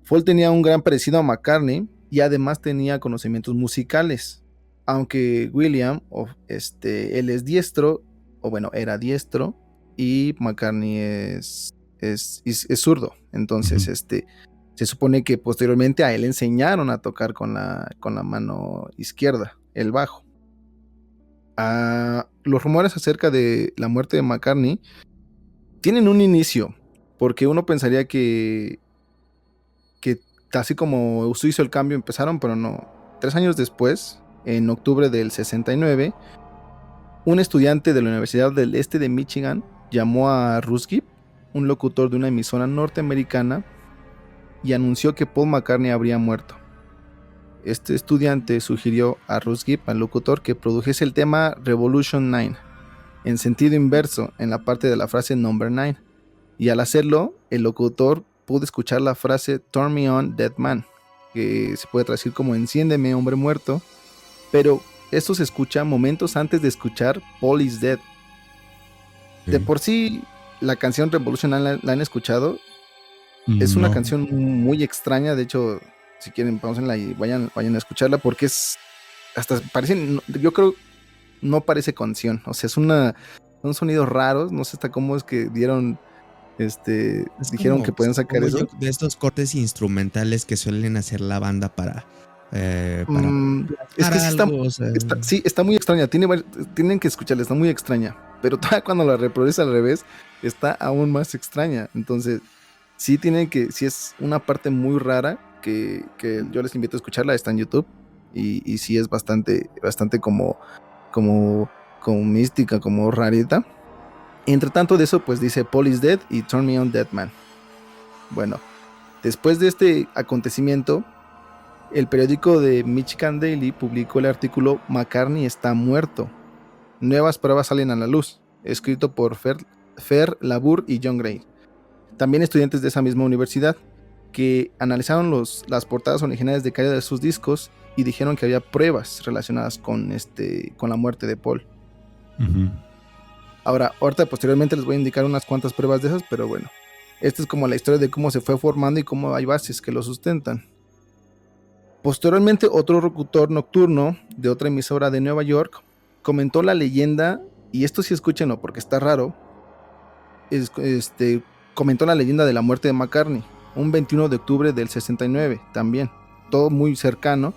Speaker 3: Paul tenía un gran parecido a McCartney y además tenía conocimientos musicales. Aunque William, él es diestro, era diestro, y McCartney es zurdo. Entonces, se supone que posteriormente a él enseñaron a tocar con la mano izquierda, el bajo. Los rumores acerca de la muerte de McCartney tienen un inicio, porque uno pensaría que así como se hizo el cambio empezaron, pero no. 3 años después, en octubre del 69, un estudiante de la Universidad del Este de Michigan llamó a Russ Gibb, un locutor de una emisora norteamericana, y anunció que Paul McCartney habría muerto. Este estudiante sugirió a Russ Gibb, al locutor, que produjese el tema Revolution 9 en sentido inverso en la parte de la frase Number 9, y al hacerlo, el locutor pudo escuchar la frase Turn Me On, Dead Man, que se puede traducir como enciéndeme, hombre muerto, pero esto se escucha momentos antes de escuchar Paul is Dead. De por sí, la canción Revolution ¿la han escuchado? Es una canción muy extraña. De hecho, si quieren, pausenla y vayan a escucharla, porque hasta parece, yo creo, no parece canción. O sea, son sonidos raros. No sé hasta cómo es que dieron, dijeron como, que pueden sacar eso.
Speaker 2: De estos cortes instrumentales que suelen hacer la banda para
Speaker 3: es que sí está muy extraña. Tienen que escucharla, está muy extraña. Pero todavía cuando la reproduce al revés, está aún más extraña. Entonces, sí es una parte muy rara que yo les invito a escucharla. Está en YouTube y sí es bastante como mística, como rarita. Entre tanto de eso, pues dice Paul is Dead y Turn Me On, Dead Man. Bueno, después de este acontecimiento, el periódico de Michigan Daily publicó el artículo McCartney está muerto. Nuevas pruebas salen a la luz, escrito por Fer Labour y John Gray. también estudiantes de esa misma universidad, que analizaron las portadas originales de cada de sus discos y dijeron que había pruebas relacionadas con la muerte de Paul.
Speaker 1: Ujú.
Speaker 3: Ahora, ahorita posteriormente les voy a indicar unas cuantas pruebas de esas, pero bueno, esta es como la historia de cómo se fue formando y cómo hay bases que lo sustentan. Posteriormente, otro locutor nocturno de otra emisora de Nueva York comentó la leyenda, y esto sí escúchenlo porque está raro, comentó la leyenda de la muerte de McCartney, un 21 de octubre del 69 también, todo muy cercano,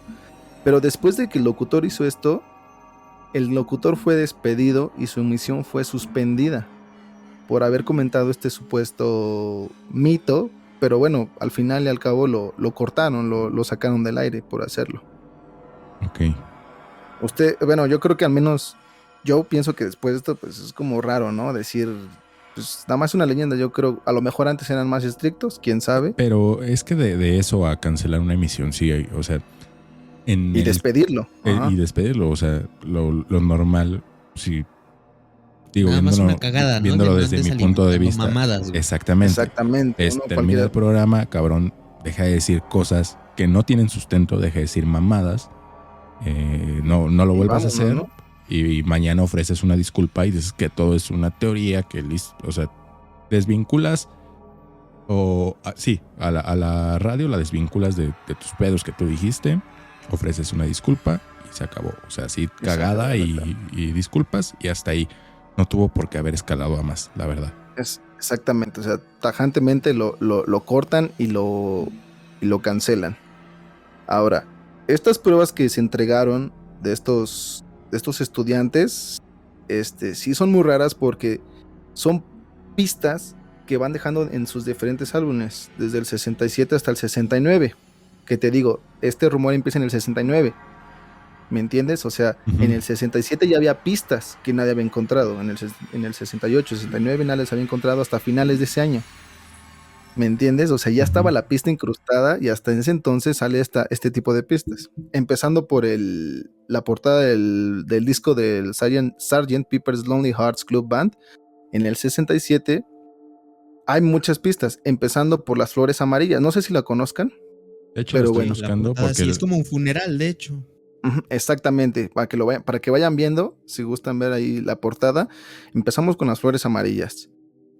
Speaker 3: pero después de que el locutor hizo esto, el locutor fue despedido y su emisión fue suspendida por haber comentado este supuesto mito, pero bueno, al final y al cabo lo cortaron, lo sacaron del aire por hacerlo.
Speaker 1: Ok.
Speaker 3: Bueno, yo creo que al menos yo pienso que después de esto pues es como raro, ¿no? Decir, pues nada más una leyenda, yo creo, a lo mejor antes eran más estrictos, quién sabe.
Speaker 1: Pero es que de eso a cancelar una emisión, sí, o sea...
Speaker 3: Y despedirlo.
Speaker 1: Y despedirlo, o sea, lo normal, sí. Digo,
Speaker 2: nada más una cagada, ¿no?
Speaker 1: Viéndolo desde mi punto de vista.
Speaker 2: Mamadas,
Speaker 1: Exactamente. Termina el programa, cabrón, deja de decir cosas que no tienen sustento, deja de decir mamadas. No lo vuelvas a hacer. ¿No? Y mañana ofreces una disculpa y dices que todo es una teoría, o sea, desvinculas. A la radio la desvinculas de tus pedos que tú dijiste. Ofreces una disculpa y se acabó. O sea, sí, cagada y disculpas y hasta ahí. No tuvo por qué haber escalado a más, la verdad.
Speaker 3: Exactamente, o sea, tajantemente lo cortan y lo cancelan. Ahora, estas pruebas que se entregaron de estos estudiantes, sí son muy raras porque son pistas que van dejando en sus diferentes álbumes, desde el 67 hasta el 69. Que te digo, este rumor empieza en el 69, ¿me entiendes? O sea, en el 67 ya había pistas que nadie había encontrado, en el 68, 69 nadie les había encontrado hasta finales de ese año, ¿me entiendes? O sea, ya estaba la pista incrustada y hasta en ese entonces sale este tipo de pistas, empezando por la portada del disco del Sgt. Pepper's Lonely Hearts Club Band, en el 67 hay muchas pistas, empezando por las flores amarillas, no sé si la conozcan.
Speaker 1: De hecho, pero lo estoy buscando porque
Speaker 2: sí, es como un funeral, de hecho.
Speaker 3: Exactamente, para que vayan viendo, si gustan ver ahí la portada. Empezamos con las flores amarillas,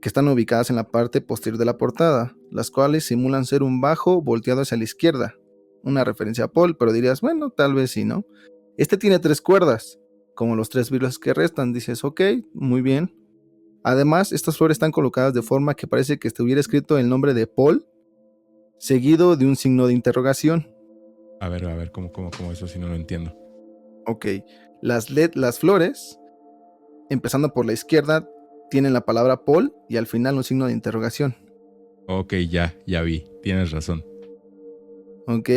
Speaker 3: que están ubicadas en la parte posterior de la portada, las cuales simulan ser un bajo volteado hacia la izquierda. Una referencia a Paul, pero dirías, bueno, tal vez sí, ¿no? Tiene 3 cuerdas, como los 3 Beatles que restan. Dices, ok, muy bien. Además, estas flores están colocadas de forma que parece que estuviera escrito el nombre de Paul, seguido de un signo de interrogación.
Speaker 1: A ver, ¿cómo eso si no lo entiendo?
Speaker 3: Ok, las flores, empezando por la izquierda, tienen la palabra Paul y al final un signo de interrogación.
Speaker 1: Ok, ya vi, tienes razón.
Speaker 3: Ok,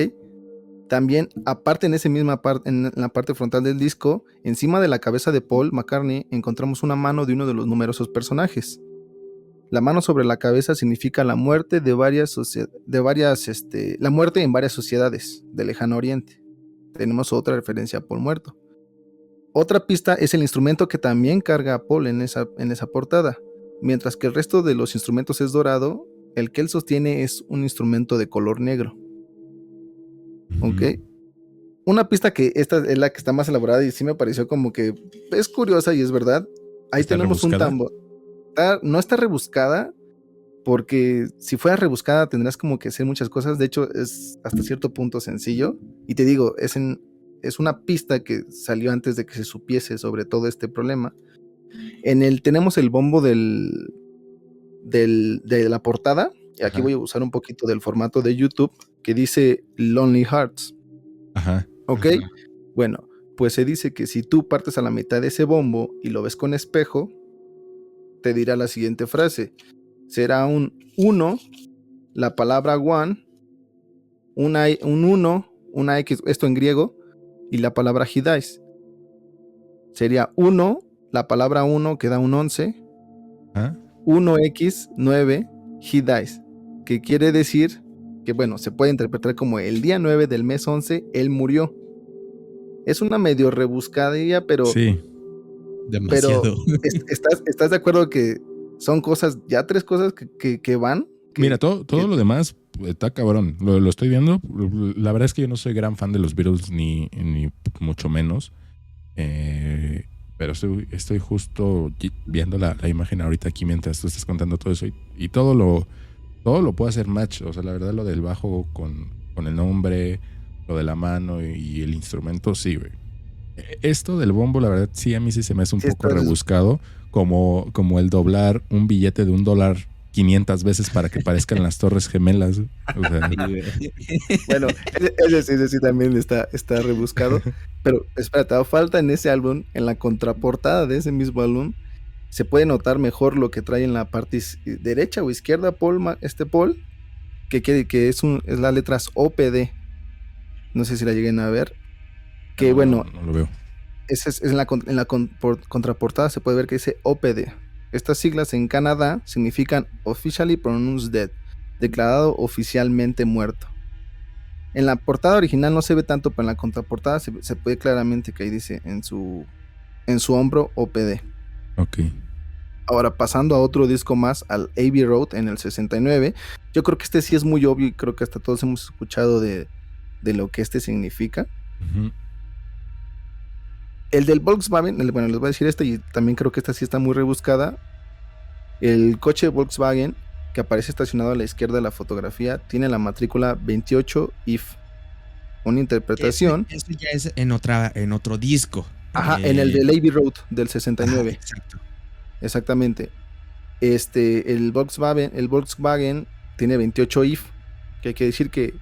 Speaker 3: también, aparte en la parte frontal del disco, encima de la cabeza de Paul McCartney, encontramos una mano de uno de los numerosos personajes. La mano sobre la cabeza significa la muerte la muerte en varias sociedades del lejano oriente. Tenemos otra referencia a Paul muerto. Otra pista es el instrumento que también carga a Paul en esa portada. Mientras que el resto de los instrumentos es dorado, el que él sostiene es un instrumento de color negro. ¿Ok? Una pista que esta es la que está más elaborada y sí me pareció como que es curiosa y es verdad. Ahí tenemos un tambor. No está rebuscada, porque si fuera rebuscada tendrás como que hacer muchas cosas. De hecho, es hasta cierto punto sencillo. Y te digo, es una pista que salió antes de que se supiese sobre todo este problema. Tenemos el bombo de la portada. Y aquí voy a usar un poquito del formato de YouTube que dice Lonely Hearts.
Speaker 1: Ajá.
Speaker 3: ¿Ok? Ajá. Bueno, pues se dice que si tú partes a la mitad de ese bombo y lo ves con espejo, te dirá la siguiente frase. Será un 1, la palabra one, un 1, una X, esto en griego, y la palabra he dies. Sería 1, la palabra 1 que da un 11, 1X, 9, he dies, que quiere decir que, bueno, se puede interpretar como el día 9 del mes 11, él murió. Es una medio rebuscadilla, pero...
Speaker 1: Sí.
Speaker 2: Demasiado.
Speaker 3: Pero, ¿estás de acuerdo que son cosas, ya 3 cosas que van?
Speaker 1: Mira, todo lo demás está cabrón. Lo estoy viendo. La verdad es que yo no soy gran fan de los Beatles, ni mucho menos. Pero estoy justo viendo la imagen ahorita aquí mientras tú estás contando todo eso. Y todo lo puedo hacer match. O sea, la verdad, lo del bajo con el nombre, lo de la mano y el instrumento, sí, güey. Esto del bombo, la verdad, sí, a mí sí se me hace un poco rebuscado. Como el doblar un billete de $1 500 veces para que parezcan las Torres Gemelas. O sea,
Speaker 3: bueno, ese sí también está rebuscado. Pero espérate, falta en ese álbum, en la contraportada de ese mismo álbum, se puede notar mejor lo que trae en la parte derecha o izquierda Paul, que es las letras OPD. No sé si la lleguen a ver. Que no
Speaker 1: lo veo.
Speaker 3: Es en la contraportada se puede ver que dice OPD. Estas siglas en Canadá significan Officially Pronounced Dead, declarado oficialmente muerto. En la portada original no se ve tanto, pero en la contraportada se puede claramente que ahí dice en su hombro OPD.
Speaker 1: Ok.
Speaker 3: Ahora, pasando a otro disco más, al Abbey Road en el 69, yo creo que este sí es muy obvio y creo que hasta todos hemos escuchado de lo que este significa.
Speaker 1: Uh-huh.
Speaker 3: El del Volkswagen, les voy a decir y también creo que esta sí está muy rebuscada. El coche Volkswagen que aparece estacionado a la izquierda de la fotografía tiene la matrícula 28 IF. Una interpretación.
Speaker 2: Eso ya es en otro disco.
Speaker 3: Ajá, en el del Abbey Road del 69.
Speaker 2: Ajá, exacto.
Speaker 3: Exactamente. El Volkswagen tiene 28 IF, que hay que decir que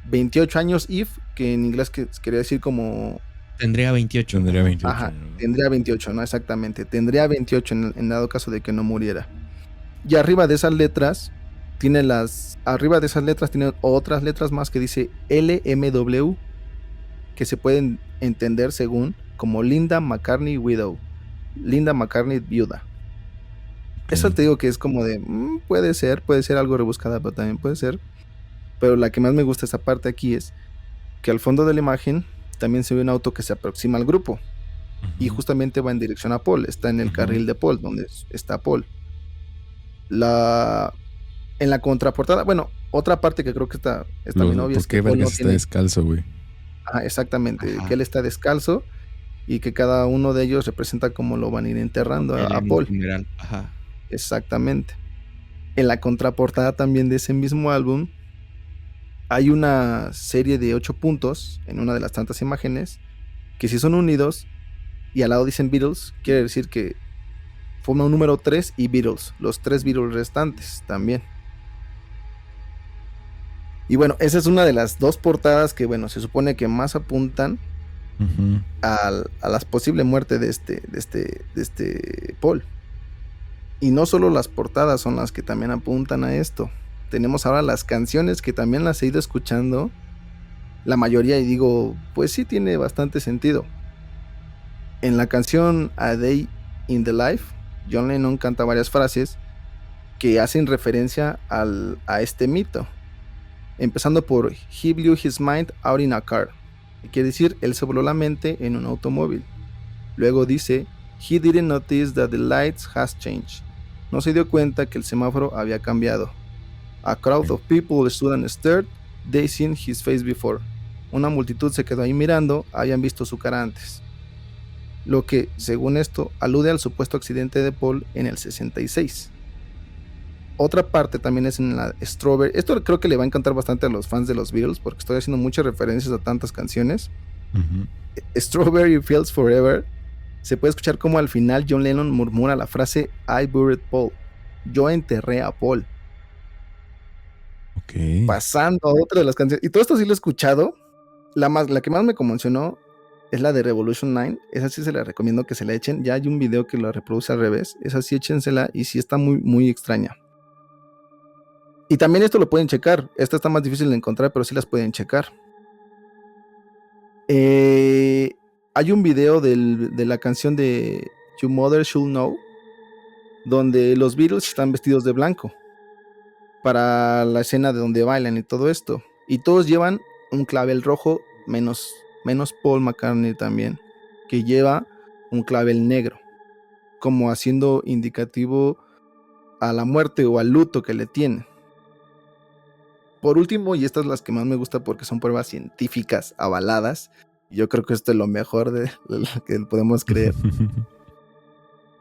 Speaker 3: 28 años IF, que en inglés quería decir como...
Speaker 2: Tendría 28.
Speaker 3: Ajá, tendría 28, ¿no? Exactamente. Tendría 28 en dado caso de que no muriera. Y arriba de esas letras tiene otras letras más que dice LMW, que se pueden entender según como Linda McCartney Widow. Linda McCartney viuda. Eso te digo que es como de puede ser algo rebuscada, pero también puede ser. Pero la que más me gusta esa parte aquí es que al fondo de la imagen también se ve un auto que se aproxima al grupo. Uh-huh. Y justamente va en dirección a Paul. Está en el carril de Paul, donde está Paul. En la contraportada, bueno, otra parte que creo que está muy obvia es que
Speaker 1: Paul está descalzo, güey.
Speaker 3: Ah, exactamente. Ajá. Que él está descalzo y que cada uno de ellos representa cómo lo van a ir enterrando a Paul.
Speaker 2: Ajá.
Speaker 3: Exactamente. En la contraportada también de ese mismo álbum hay una serie de 8 puntos en una de las tantas imágenes que si son unidos y al lado dicen Beatles, quiere decir que forma un número 3 y Beatles, los 3 Beatles restantes también. Y bueno, esa es una de las 2 portadas que, bueno, se supone que más apuntan uh-huh. a la posible muerte de este Paul. Y no solo las portadas son las que también apuntan a esto. Tenemos ahora las canciones que también las he ido escuchando. La mayoría, y digo, pues sí tiene bastante sentido. En la canción A Day in the Life, John Lennon canta varias frases que hacen referencia a este mito. Empezando por He blew his mind out in a car. Quiere decir, él se voló la mente en un automóvil. Luego dice, He didn't notice that the lights has changed. No se dio cuenta que el semáforo había cambiado. A crowd of people stood and stared. They seen his face before. Una multitud se quedó ahí mirando, habían visto su cara antes. Lo que, según esto, alude al supuesto accidente de Paul en el 66. Otra parte también es en la Strawberry. Esto creo que le va a encantar bastante a los fans de los Beatles porque estoy haciendo muchas referencias a tantas canciones. Uh-huh. Strawberry Fields Forever. Se puede escuchar como al final John Lennon murmura la frase I buried Paul. Yo enterré a Paul.
Speaker 1: Okay.
Speaker 3: Pasando a otra de las canciones. Y todo esto sí lo he escuchado. La que más me conmocionó es la de Revolution 9. Esa sí se la recomiendo que se la echen. Ya hay un video que la reproduce al revés. Esa sí échensela y sí está muy, muy extraña. Y también esto lo pueden checar. Esta está más difícil de encontrar, pero sí las pueden checar. Hay un video de la canción de Your Mother Should Know, donde los Beatles están vestidos de blanco para la escena de donde bailan y todo esto. Y todos llevan un clavel rojo, menos Paul McCartney también, que lleva un clavel negro, como haciendo indicativo a la muerte o al luto que le tiene. por último, y estas son las que más me gusta porque son pruebas científicas avaladas, yo creo que esto es lo mejor de lo que podemos creer.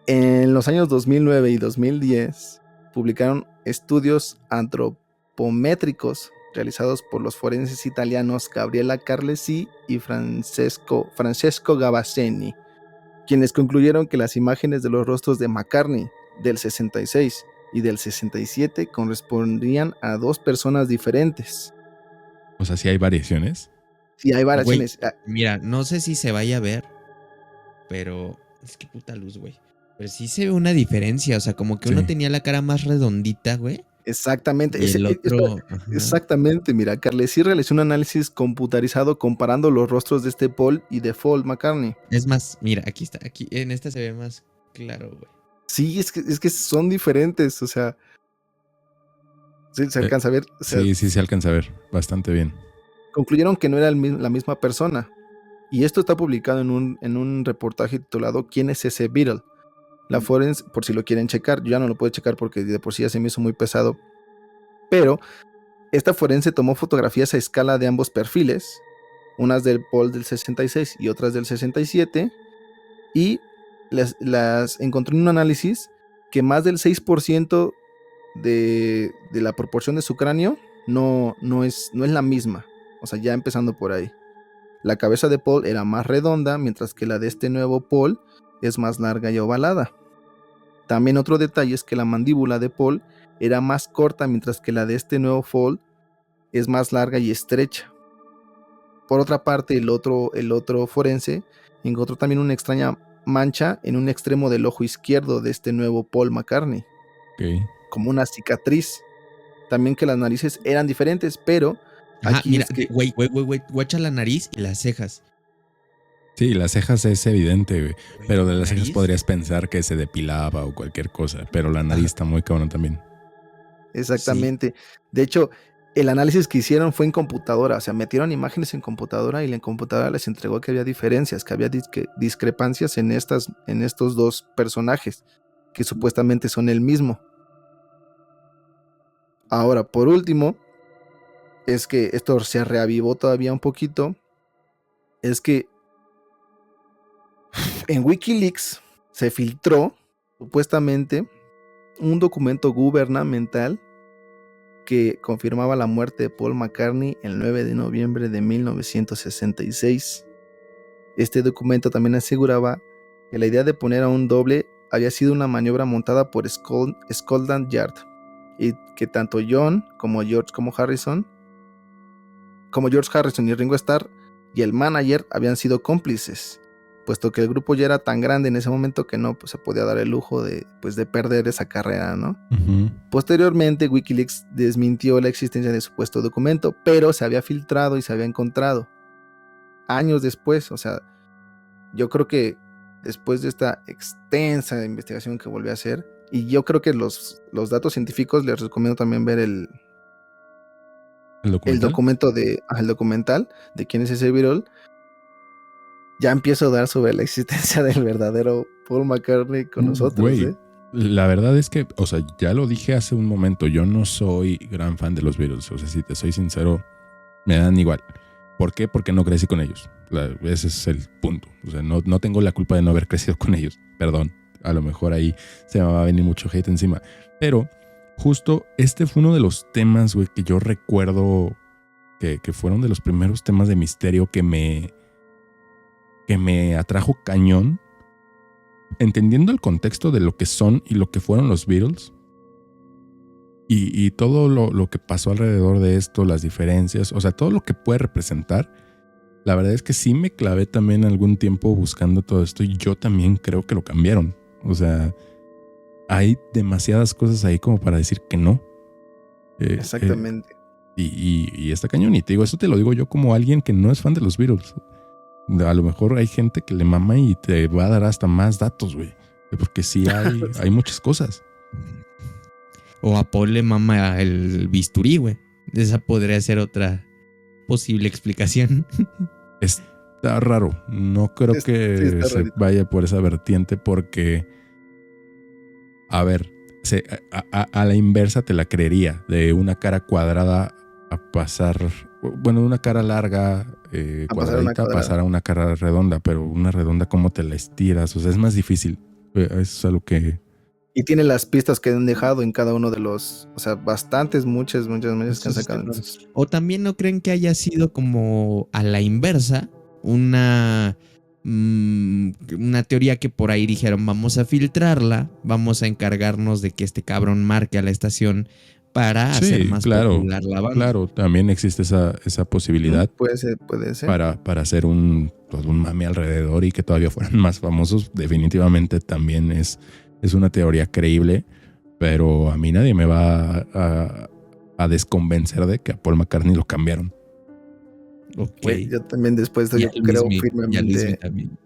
Speaker 3: En los años 2009 y 2010 publicaron estudios antropométricos realizados por los forenses italianos Gabriela Carlesi y Francesco Gavazzeni, quienes concluyeron que las imágenes de los rostros de McCartney del 66 y del 67 correspondían a dos personas diferentes.
Speaker 1: O sea, sí hay variaciones.
Speaker 3: Sí, hay variaciones.
Speaker 2: Güey, mira, no sé si se vaya a ver, pero es que puta luz, güey. Pero sí se ve una diferencia, o sea, como que uno tenía la cara más redondita, güey.
Speaker 3: Exactamente.
Speaker 2: Y el otro...
Speaker 3: Exactamente, mira, Carlesi realizó un análisis computarizado comparando los rostros de Paul y de Paul McCartney.
Speaker 2: Es más, mira, aquí está, aquí en esta se ve más claro, güey.
Speaker 3: Sí, es que son diferentes, o sea... Sí, se alcanza a ver. O sea,
Speaker 1: sí, se alcanza a ver bastante bien.
Speaker 3: Concluyeron que no era la misma persona. Y esto está publicado en un reportaje titulado ¿Quién es ese Beatle? La forense, por si lo quieren checar, yo ya no lo puedo checar porque de por sí ya se me hizo muy pesado. Pero esta forense tomó fotografías a escala de ambos perfiles, unas del Paul del 66 y otras del 67, y las encontró en un análisis que más del 6% de la proporción de su cráneo no es la misma. O sea, ya empezando por ahí. La cabeza de Paul era más redonda, mientras que la de este nuevo Paul es más larga y ovalada. También otro detalle es que la mandíbula de Paul era más corta, mientras que la de este nuevo Paul es más larga y estrecha. Por otra parte, el otro forense encontró también una extraña mancha en un extremo del ojo izquierdo de este nuevo Paul McCartney.
Speaker 1: Okay.
Speaker 3: Como una cicatriz. También que las narices eran diferentes, pero...
Speaker 2: Aquí mira, güey, guacha la nariz y las cejas.
Speaker 1: Sí, las cejas es evidente, güey. Pero de las cejas podrías pensar que se depilaba o cualquier cosa. Pero la nariz está muy cabrón también.
Speaker 3: Exactamente. Sí. De hecho, el análisis que hicieron fue en computadora. O sea, metieron imágenes en computadora y la computadora les entregó que había diferencias, que había discrepancias en estos dos personajes, que supuestamente son el mismo. Ahora, por último, es que esto se reavivó todavía un poquito. Es que en Wikileaks se filtró supuestamente un documento gubernamental que confirmaba la muerte de Paul McCartney el 9 de noviembre de 1966. Este documento también aseguraba que la idea de poner a un doble había sido una maniobra montada por Scotland Yard y que tanto John como George Harrison y Ringo Starr y el manager habían sido cómplices, puesto que el grupo ya era tan grande en ese momento que no se podía dar el lujo de perder esa carrera, ¿no? Uh-huh. Posteriormente, Wikileaks desmintió la existencia de supuesto documento, pero se había filtrado y se había encontrado años después. O sea, yo creo que después de esta extensa investigación que volví a hacer, y yo creo que los datos científicos les recomiendo también ver el documental de quién es ese Beatle. Ya empiezo a dar sobre la existencia del verdadero Paul McCartney con nosotros.
Speaker 1: Güey, la verdad es que, o sea, ya lo dije hace un momento, yo no soy gran fan de los Beatles. O sea, si te soy sincero, me dan igual. ¿Por qué? Porque no crecí con ellos. Ese es el punto. O sea, no tengo la culpa de no haber crecido con ellos. Perdón, a lo mejor ahí se me va a venir mucho hate encima. Pero justo este fue uno de los temas, güey, que yo recuerdo que fueron de los primeros temas de misterio que me atrajo cañón, entendiendo el contexto de lo que son y lo que fueron los Beatles y todo lo que pasó alrededor de esto, las diferencias, o sea, todo lo que puede representar. La verdad es que sí me clavé también algún tiempo buscando todo esto y yo también creo que lo cambiaron. O sea, hay demasiadas cosas ahí como para decir que no.
Speaker 3: Exactamente.
Speaker 1: Y está cañón, y te digo, eso te lo digo yo como alguien que no es fan de los Beatles. A lo mejor hay gente que le mama y te va a dar hasta más datos, güey. Porque sí hay muchas cosas.
Speaker 2: O a Paul le mama el bisturí, güey. Esa podría ser otra posible explicación.
Speaker 1: Está raro. No creo que se vaya por esa vertiente porque... A ver, a la inversa te la creería. De una cara cuadrada pasar, bueno, de una cara larga, cuadradita, pasar a una cara redonda, pero una redonda, ¿cómo te la estiras? O sea, es más difícil. Eso es algo que...
Speaker 3: Y tiene las pistas que han dejado en cada uno de los, o sea, muchas que han sacado.
Speaker 2: O también no creen que haya sido como a la inversa, una teoría que por ahí dijeron, vamos a filtrarla, vamos a encargarnos de que este cabrón marque a la estación para hacer más popular la banda.
Speaker 1: Claro, también existe esa posibilidad.
Speaker 3: Puede ser.
Speaker 1: Para hacer un mame alrededor y que todavía fueran más famosos. Definitivamente también es una teoría creíble, pero a mí nadie me va a desconvencer de que a Paul McCartney lo cambiaron.
Speaker 3: Okay. Yo también después de yo creo firmemente.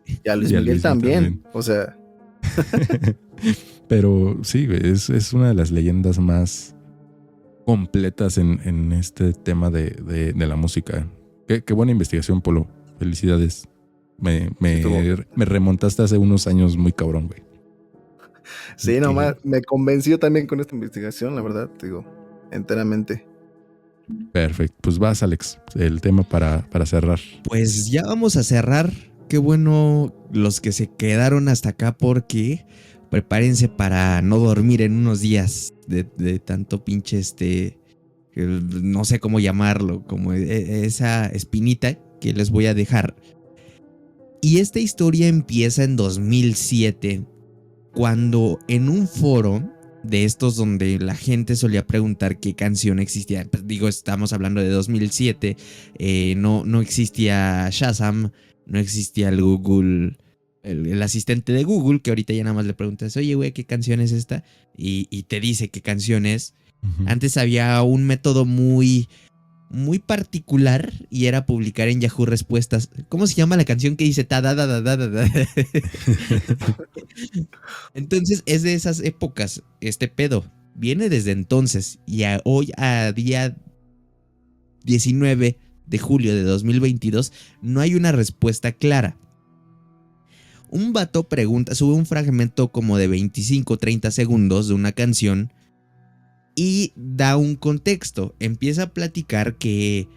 Speaker 3: Y a Luis Miguel también. O sea.
Speaker 1: Pero sí, es una de las leyendas más completas en este tema de la música. Qué buena investigación, Polo. Felicidades. Me remontaste hace unos años muy cabrón, güey.
Speaker 3: Sí, nomás me convenció también con esta investigación, la verdad, digo, enteramente.
Speaker 1: Perfecto. Pues vas, Alex, el tema para cerrar.
Speaker 2: Pues ya vamos a cerrar. Qué bueno los que se quedaron hasta acá, porque prepárense para no dormir en unos días de tanto pinche no sé cómo llamarlo, como esa espinita que les voy a dejar. Y esta historia empieza en 2007, cuando en un foro de estos donde la gente solía preguntar qué canción existía, pues digo, estamos hablando de 2007, no existía Shazam, no existía el Google, el asistente de Google, que ahorita ya nada más le preguntas, oye, güey, ¿qué canción es esta? Y te dice qué canción es. Uh-huh. Antes había un método muy particular y era publicar en Yahoo Respuestas. ¿Cómo se llama la canción que dice ta da da da da da? Entonces es de esas épocas este pedo. Viene desde entonces y hoy a día 19 de julio de 2022 no hay una respuesta clara. Un vato pregunta, sube un fragmento como de 25-30 segundos de una canción y da un contexto. Empieza a platicar que...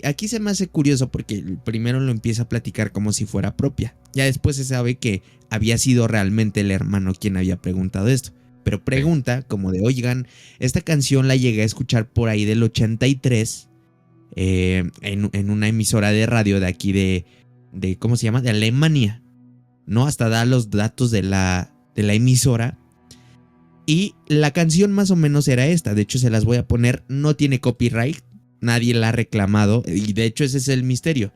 Speaker 2: aquí se me hace curioso porque primero lo empieza a platicar como si fuera propia. Ya después se sabe que había sido realmente el hermano quien había preguntado esto. Pero pregunta como de, oigan, esta canción la llegué a escuchar por ahí del 83 en una emisora de radio de aquí de ¿cómo se llama? De Alemania. ¿No? Hasta da los datos de la emisora. Y la canción más o menos era esta. De hecho se las voy a poner. No tiene copyright. Nadie la ha reclamado. Y de hecho ese es el misterio.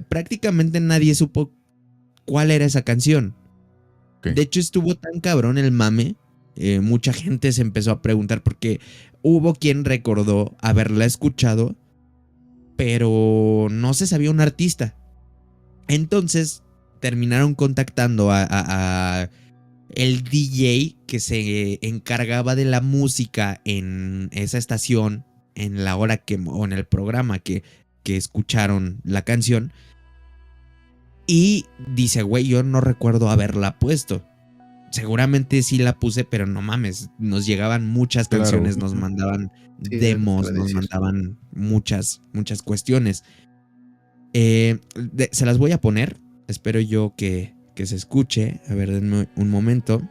Speaker 2: Prácticamente nadie supo cuál era esa canción. Okay. De hecho estuvo tan cabrón el mame. Mucha gente se empezó a preguntar porque hubo quien recordó haberla escuchado, pero no se sabía un artista. Entonces terminaron contactando a el DJ que se encargaba de la música en esa estación, en la hora o en el programa que escucharon la canción. Y dice, güey, yo no recuerdo haberla puesto. Seguramente sí la puse, pero no mames, nos llegaban muchas canciones, nos mandaban demos, nos mandaban muchas cuestiones. Se las voy a poner, espero yo que se escuche. A ver, denme un momento.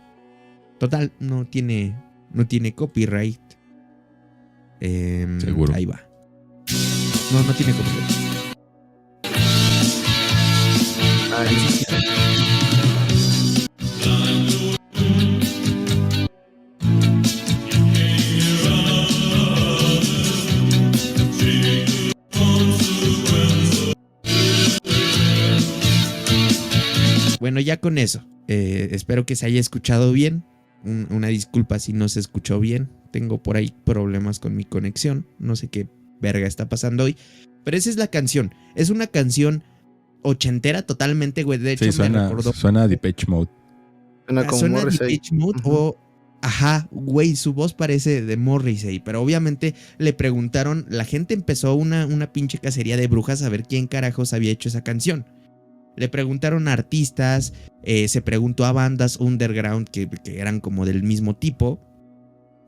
Speaker 2: Total, no tiene copyright.
Speaker 1: Seguro.
Speaker 2: Ahí va. No tiene copyright. Bueno, ya con eso. Espero que se haya escuchado bien. Una disculpa si no se escuchó bien. Tengo por ahí problemas con mi conexión. No sé qué verga está pasando hoy. Pero esa es la canción. Es una canción ochentera totalmente, güey. De hecho,
Speaker 1: sí,
Speaker 2: me recordó.
Speaker 1: Suena a Depeche Mode.
Speaker 2: Suena a Depeche Mode o... Ajá, güey, su voz parece de Morrissey. Pero obviamente le preguntaron... La gente empezó una pinche cacería de brujas a ver quién carajos había hecho esa canción. Le preguntaron a artistas, se preguntó a bandas underground que eran como del mismo tipo.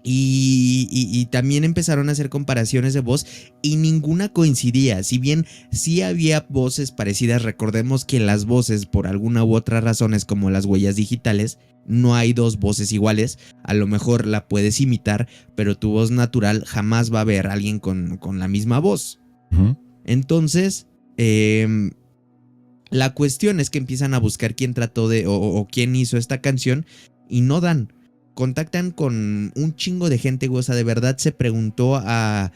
Speaker 2: Y también empezaron a hacer comparaciones de voz y ninguna coincidía. Si bien sí había voces parecidas, recordemos que las voces, por alguna u otra razón, es como las huellas digitales. No hay dos voces iguales. A lo mejor la puedes imitar, pero tu voz natural jamás va a haber alguien con la misma voz.
Speaker 1: Ujú.
Speaker 2: Entonces, la cuestión es que empiezan a buscar quién trató de o quién hizo esta canción y no dan. Contactan con un chingo de gente, güey. O sea, de verdad se preguntó a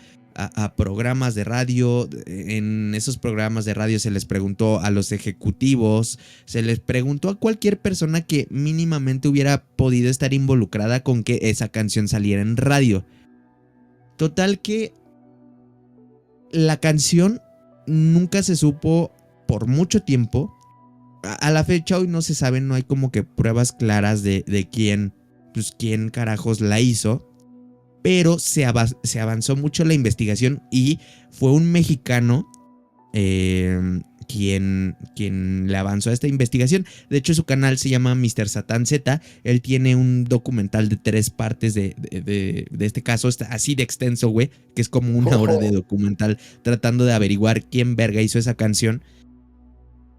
Speaker 2: programas de radio. En esos programas de radio se les preguntó a los ejecutivos, se les preguntó a cualquier persona que mínimamente hubiera podido estar involucrada con que esa canción saliera en radio. Total que la canción nunca se supo por mucho tiempo. A la fecha hoy no se sabe, no hay como que pruebas claras de quién carajos la hizo, pero se avanzó mucho la investigación y fue un mexicano quien le avanzó a esta investigación. De hecho, su canal se llama Mr. Satan Z. Él tiene un documental de 3 partes de este caso, está así de extenso, güey, que es como una hora de documental tratando de averiguar quién verga hizo esa canción.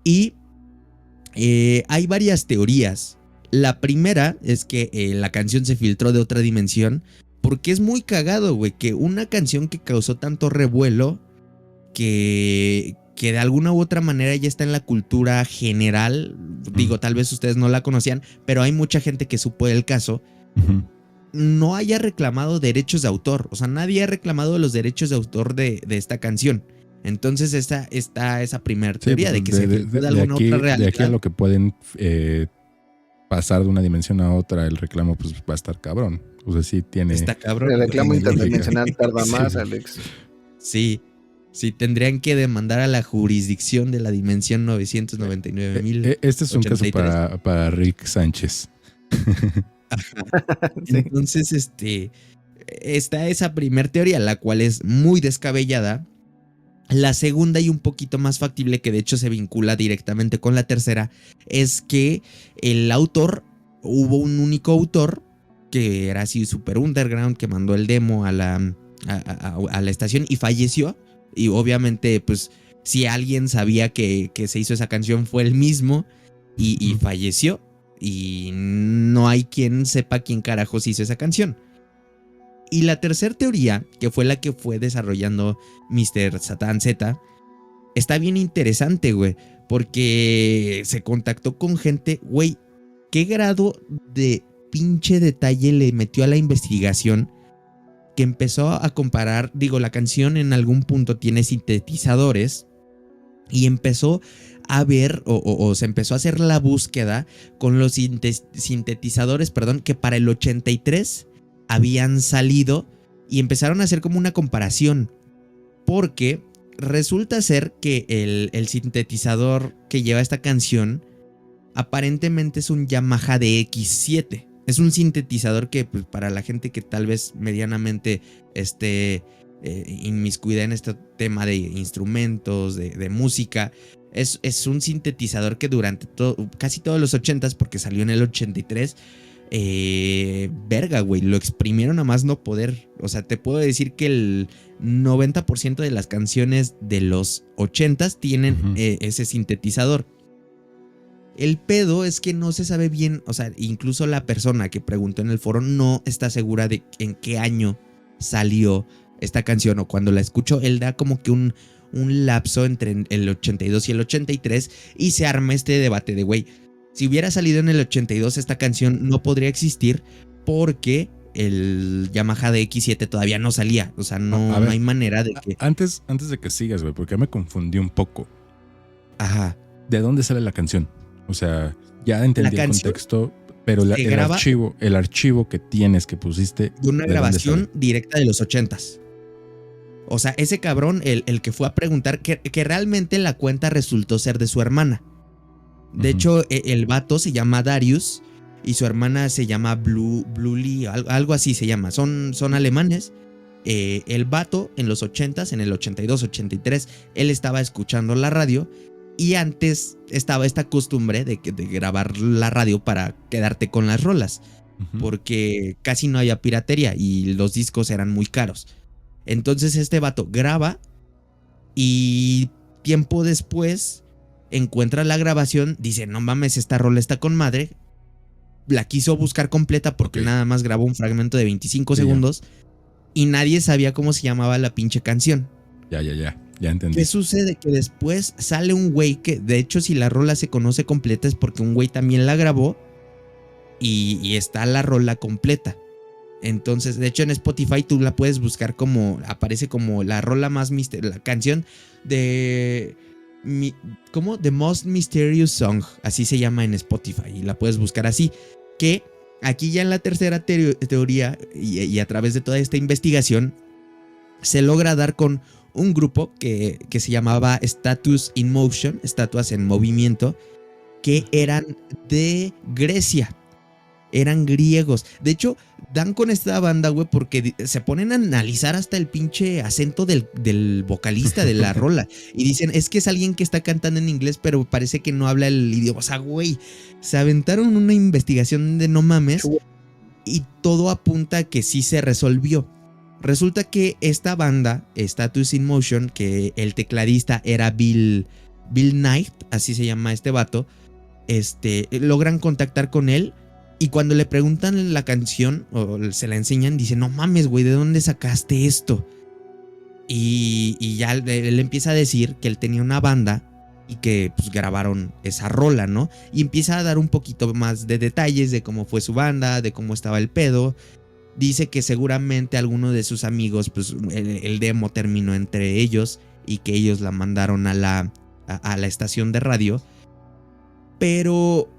Speaker 2: Y hay varias teorías. La primera es que la canción se filtró de otra dimensión, porque es muy cagado, güey, que una canción que causó tanto revuelo, que de alguna u otra manera ya está en la cultura general, digo, tal vez ustedes no la conocían, pero hay mucha gente que supo el caso, no haya reclamado derechos de autor. O sea, nadie ha reclamado los derechos de autor de esta canción. Entonces está esa primera teoría, de que se filtró de alguna otra realidad.
Speaker 1: De aquí a lo que pueden pasar de una dimensión a otra, el reclamo pues va a estar cabrón. O sea, sí tiene...
Speaker 2: Está cabrón.
Speaker 3: El reclamo
Speaker 1: tiene
Speaker 3: internacional tarda más,
Speaker 1: sí.
Speaker 3: Alex.
Speaker 2: Sí, tendrían que demandar a la jurisdicción de la dimensión 999,000.
Speaker 1: Este es un caso para Rick Sánchez.
Speaker 3: Sí.
Speaker 2: Entonces, está esa primera teoría, la cual es muy descabellada. La segunda y un poquito más factible, que de hecho se vincula directamente con la tercera, es que el autor, hubo un único autor que era así super underground, que mandó el demo a la estación y falleció. Y obviamente, pues, si alguien sabía que se hizo esa canción, fue él mismo y falleció. Y no hay quien sepa quién carajos hizo esa canción. Y la tercera teoría, que fue la que fue desarrollando Mr. Satan Z, está bien interesante, güey. Porque se contactó con gente, güey, ¿qué grado de pinche detalle le metió a la investigación? Que empezó a comparar, digo, la canción en algún punto tiene sintetizadores. Y empezó a ver, o se empezó a hacer la búsqueda con los sintetizadores, que para el 83 habían salido, y empezaron a hacer como una comparación, porque resulta ser que el sintetizador que lleva esta canción aparentemente es un Yamaha DX7. Es un sintetizador que, pues, para la gente que tal vez medianamente esté inmiscuida en este tema de instrumentos, de música, es un sintetizador que durante casi todos los 80s, porque salió en el 83, verga, güey, lo exprimieron a más no poder. O sea, te puedo decir que el 90% de las canciones de los 80s tienen ese sintetizador. El pedo es que no se sabe bien, o sea, incluso la persona que preguntó en el foro no está segura de en qué año salió esta canción, o cuando la escuchó. Él da como que un lapso entre el 82 y el 83 y se arma este debate de, güey, si hubiera salido en el 82 esta canción no podría existir porque el Yamaha DX7 todavía no salía. O sea, no hay manera de que...
Speaker 1: Antes de que sigas, güey, porque me confundí un poco.
Speaker 2: Ajá.
Speaker 1: ¿De dónde sale la canción? O sea, ya entendí el contexto, pero el archivo que tienes, que pusiste...
Speaker 2: De una grabación directa de los 80s. O sea, ese cabrón, el que fue a preguntar, que realmente la cuenta resultó ser de su hermana. De hecho, el vato se llama Darius y su hermana se llama Bluli, algo así se llama. Son alemanes. El vato en los 80s, en el 82, 83, él estaba escuchando la radio. Y antes estaba esta costumbre de grabar la radio para quedarte con las rolas. porque casi no había piratería y los discos eran muy caros. Entonces este vato graba y tiempo después encuentra la grabación, dice, no mames, esta rola está con madre. La quiso buscar completa porque nada más grabó un fragmento de 25 segundos y nadie sabía cómo se llamaba la pinche canción.
Speaker 1: Ya entendí.
Speaker 2: ¿Qué sucede? Que después sale un güey que, de hecho, si la rola se conoce completa es porque un güey también la grabó y está la rola completa. Entonces, de hecho, en Spotify tú la puedes buscar como, aparece como la rola más la canción de... ¿Cómo? The Most Mysterious Song, así se llama en Spotify y la puedes buscar así. Que aquí ya en la tercera teoría y a través de toda esta investigación se logra dar con un grupo que se llamaba Status in Motion, estatuas en movimiento, que eran de Grecia. Eran griegos. De hecho, dan con esta banda, güey, porque se ponen a analizar hasta el pinche acento del vocalista de la rola. Y dicen, es que es alguien que está cantando en inglés, pero parece que no habla el idioma. O sea, güey, se aventaron una investigación de no mames y todo apunta a que sí se resolvió. Resulta que esta banda, Status in Motion, que el tecladista era Bill Knight, así se llama este vato, logran contactar con él. Y cuando le preguntan la canción o se la enseñan, dice, no mames, güey, ¿de dónde sacaste esto? Y ya él empieza a decir que él tenía una banda y que pues grabaron esa rola, ¿no? Y empieza a dar un poquito más de detalles de cómo fue su banda, de cómo estaba el pedo. Dice que seguramente alguno de sus amigos, pues el demo terminó entre ellos y que ellos la mandaron a la estación de radio. Pero...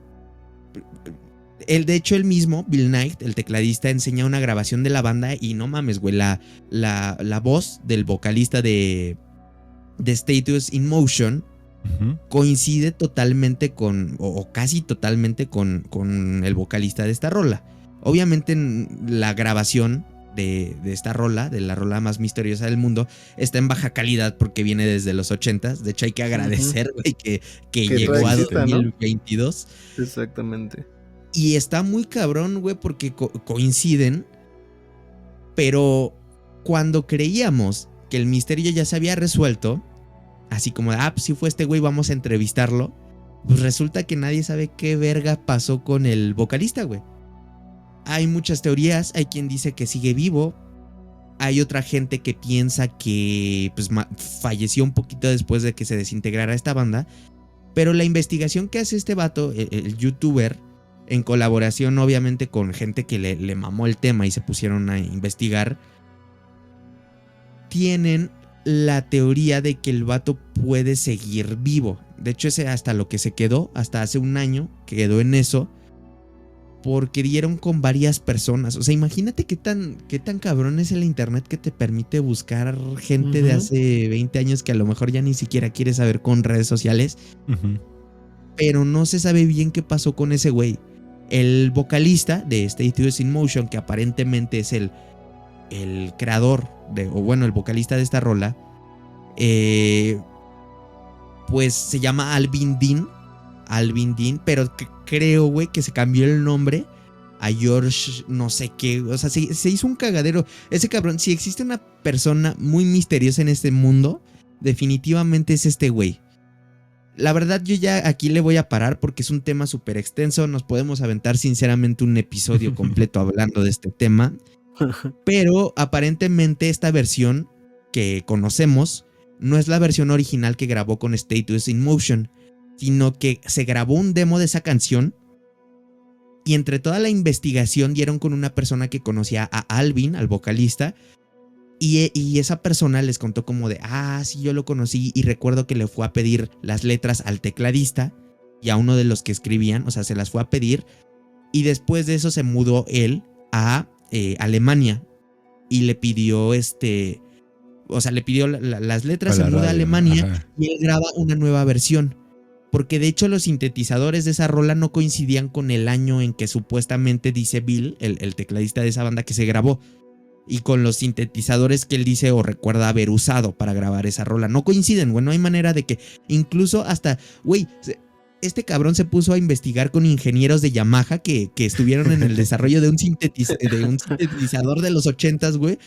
Speaker 2: de hecho, él mismo, Bill Knight, el tecladista, enseña una grabación de la banda y no mames, güey, la voz del vocalista de Status in Motion coincide totalmente o casi totalmente con el vocalista de esta rola. Obviamente la grabación de esta rola, de la rola más misteriosa del mundo, está en baja calidad porque viene desde los 80s. De hecho, hay que agradecer, güey, que llegó a 2022.
Speaker 3: ¿No? Exactamente.
Speaker 2: Y está muy cabrón, güey, porque coinciden. Pero cuando creíamos que el misterio ya se había resuelto, así como, pues sí fue este güey, vamos a entrevistarlo, pues resulta que nadie sabe qué verga pasó con el vocalista, güey. Hay muchas teorías, hay quien dice que sigue vivo, hay otra gente que piensa que pues, falleció un poquito después de que se desintegrara esta banda, pero la investigación que hace este vato, el youtuber, en colaboración obviamente con gente que le mamó el tema y se pusieron a investigar, tienen la teoría de que el vato puede seguir vivo. De hecho, ese hasta lo que se quedó, hasta hace un año, quedó en eso, porque dieron con varias personas. O sea, imagínate qué tan cabrón es el internet que te permite buscar gente de hace 20 años que a lo mejor ya ni siquiera quieres saber con redes sociales. Pero no se sabe bien qué pasó con ese güey. El vocalista de Status in Motion, que aparentemente es el creador el vocalista de esta rola, pues se llama Alvin Dean, pero creo, güey, que se cambió el nombre a George no sé qué. O sea, se hizo un cagadero. Ese cabrón, si existe una persona muy misteriosa en este mundo, definitivamente es este güey. La verdad, yo ya aquí le voy a parar porque es un tema súper extenso. Nos podemos aventar sinceramente un episodio completo hablando de este tema. Pero aparentemente esta versión que conocemos no es la versión original que grabó con Status in Motion, sino que se grabó un demo de esa canción y entre toda la investigación dieron con una persona que conocía a Alvin, al vocalista, y esa persona les contó como de, sí, yo lo conocí y recuerdo que le fue a pedir las letras al tecladista y a uno de los que escribían, o sea, se las fue a pedir y después de eso se mudó él a Alemania y le pidió le pidió las letras, se muda a Alemania y él graba una nueva versión. Porque de hecho los sintetizadores de esa rola no coincidían con el año en que supuestamente dice Bill, el tecladista de esa banda, que se grabó. Y con los sintetizadores que él dice o recuerda haber usado para grabar esa rola. No coinciden, güey. No hay manera de que... Incluso hasta... Güey, este cabrón se puso a investigar con ingenieros de Yamaha que estuvieron en el desarrollo de un sintetizador de los 80s, güey.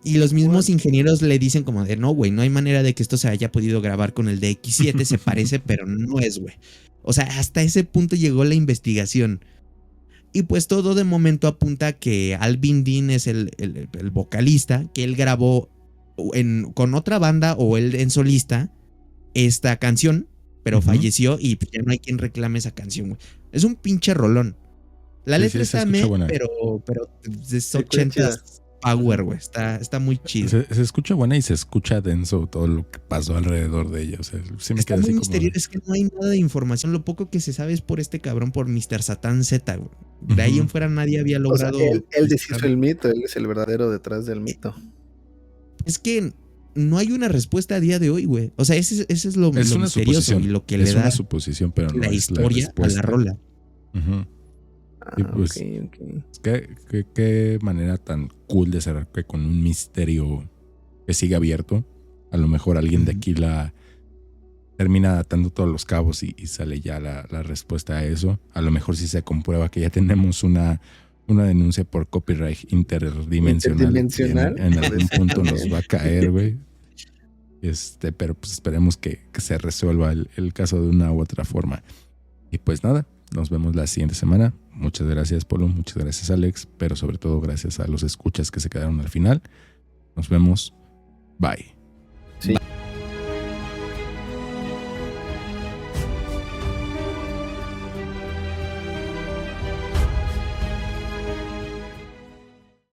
Speaker 2: Y los mismos ingenieros le dicen como de, no, güey, no hay manera de que esto se haya podido grabar con el DX7, se parece, pero no es, güey. O sea, hasta ese punto llegó la investigación. Y pues todo de momento apunta a que Alvin Dean es el vocalista, que él grabó con otra banda o él en solista esta canción, pero falleció y ya no hay quien reclame esa canción, güey. Es un pinche rolón. La letra está pero es 80 power, güey. Está muy chido.
Speaker 1: Se escucha buena y se escucha denso todo lo que pasó alrededor de ella. O sea, sí me
Speaker 2: está
Speaker 1: queda
Speaker 2: muy
Speaker 1: así
Speaker 2: misterioso, es que no hay nada de información. Lo poco que se sabe es por este cabrón, por Mr. Satan Z, güey. De ahí en fuera nadie había logrado.
Speaker 3: O sea, él deshizo el mito, él es el verdadero detrás del mito.
Speaker 2: Es que no hay una respuesta a día de hoy, güey. O sea, ese es lo misterioso y lo que le da
Speaker 1: una suposición, pero no
Speaker 2: la
Speaker 1: es
Speaker 2: historia
Speaker 1: la
Speaker 2: a la rola.
Speaker 1: Y pues,
Speaker 3: okay.
Speaker 1: Qué manera tan cool de cerrar que con un misterio que sigue abierto. A lo mejor alguien de aquí la termina atando todos los cabos y sale ya la respuesta a eso. A lo mejor si se comprueba que ya tenemos una denuncia por copyright interdimensional. En algún punto nos va a caer, güey. Pero pues esperemos que se resuelva el caso de una u otra forma. Y pues nada, nos vemos la siguiente semana. Muchas gracias, Polo. Muchas gracias, Alex. Pero sobre todo gracias a los escuchas que se quedaron al final. Nos vemos. Bye.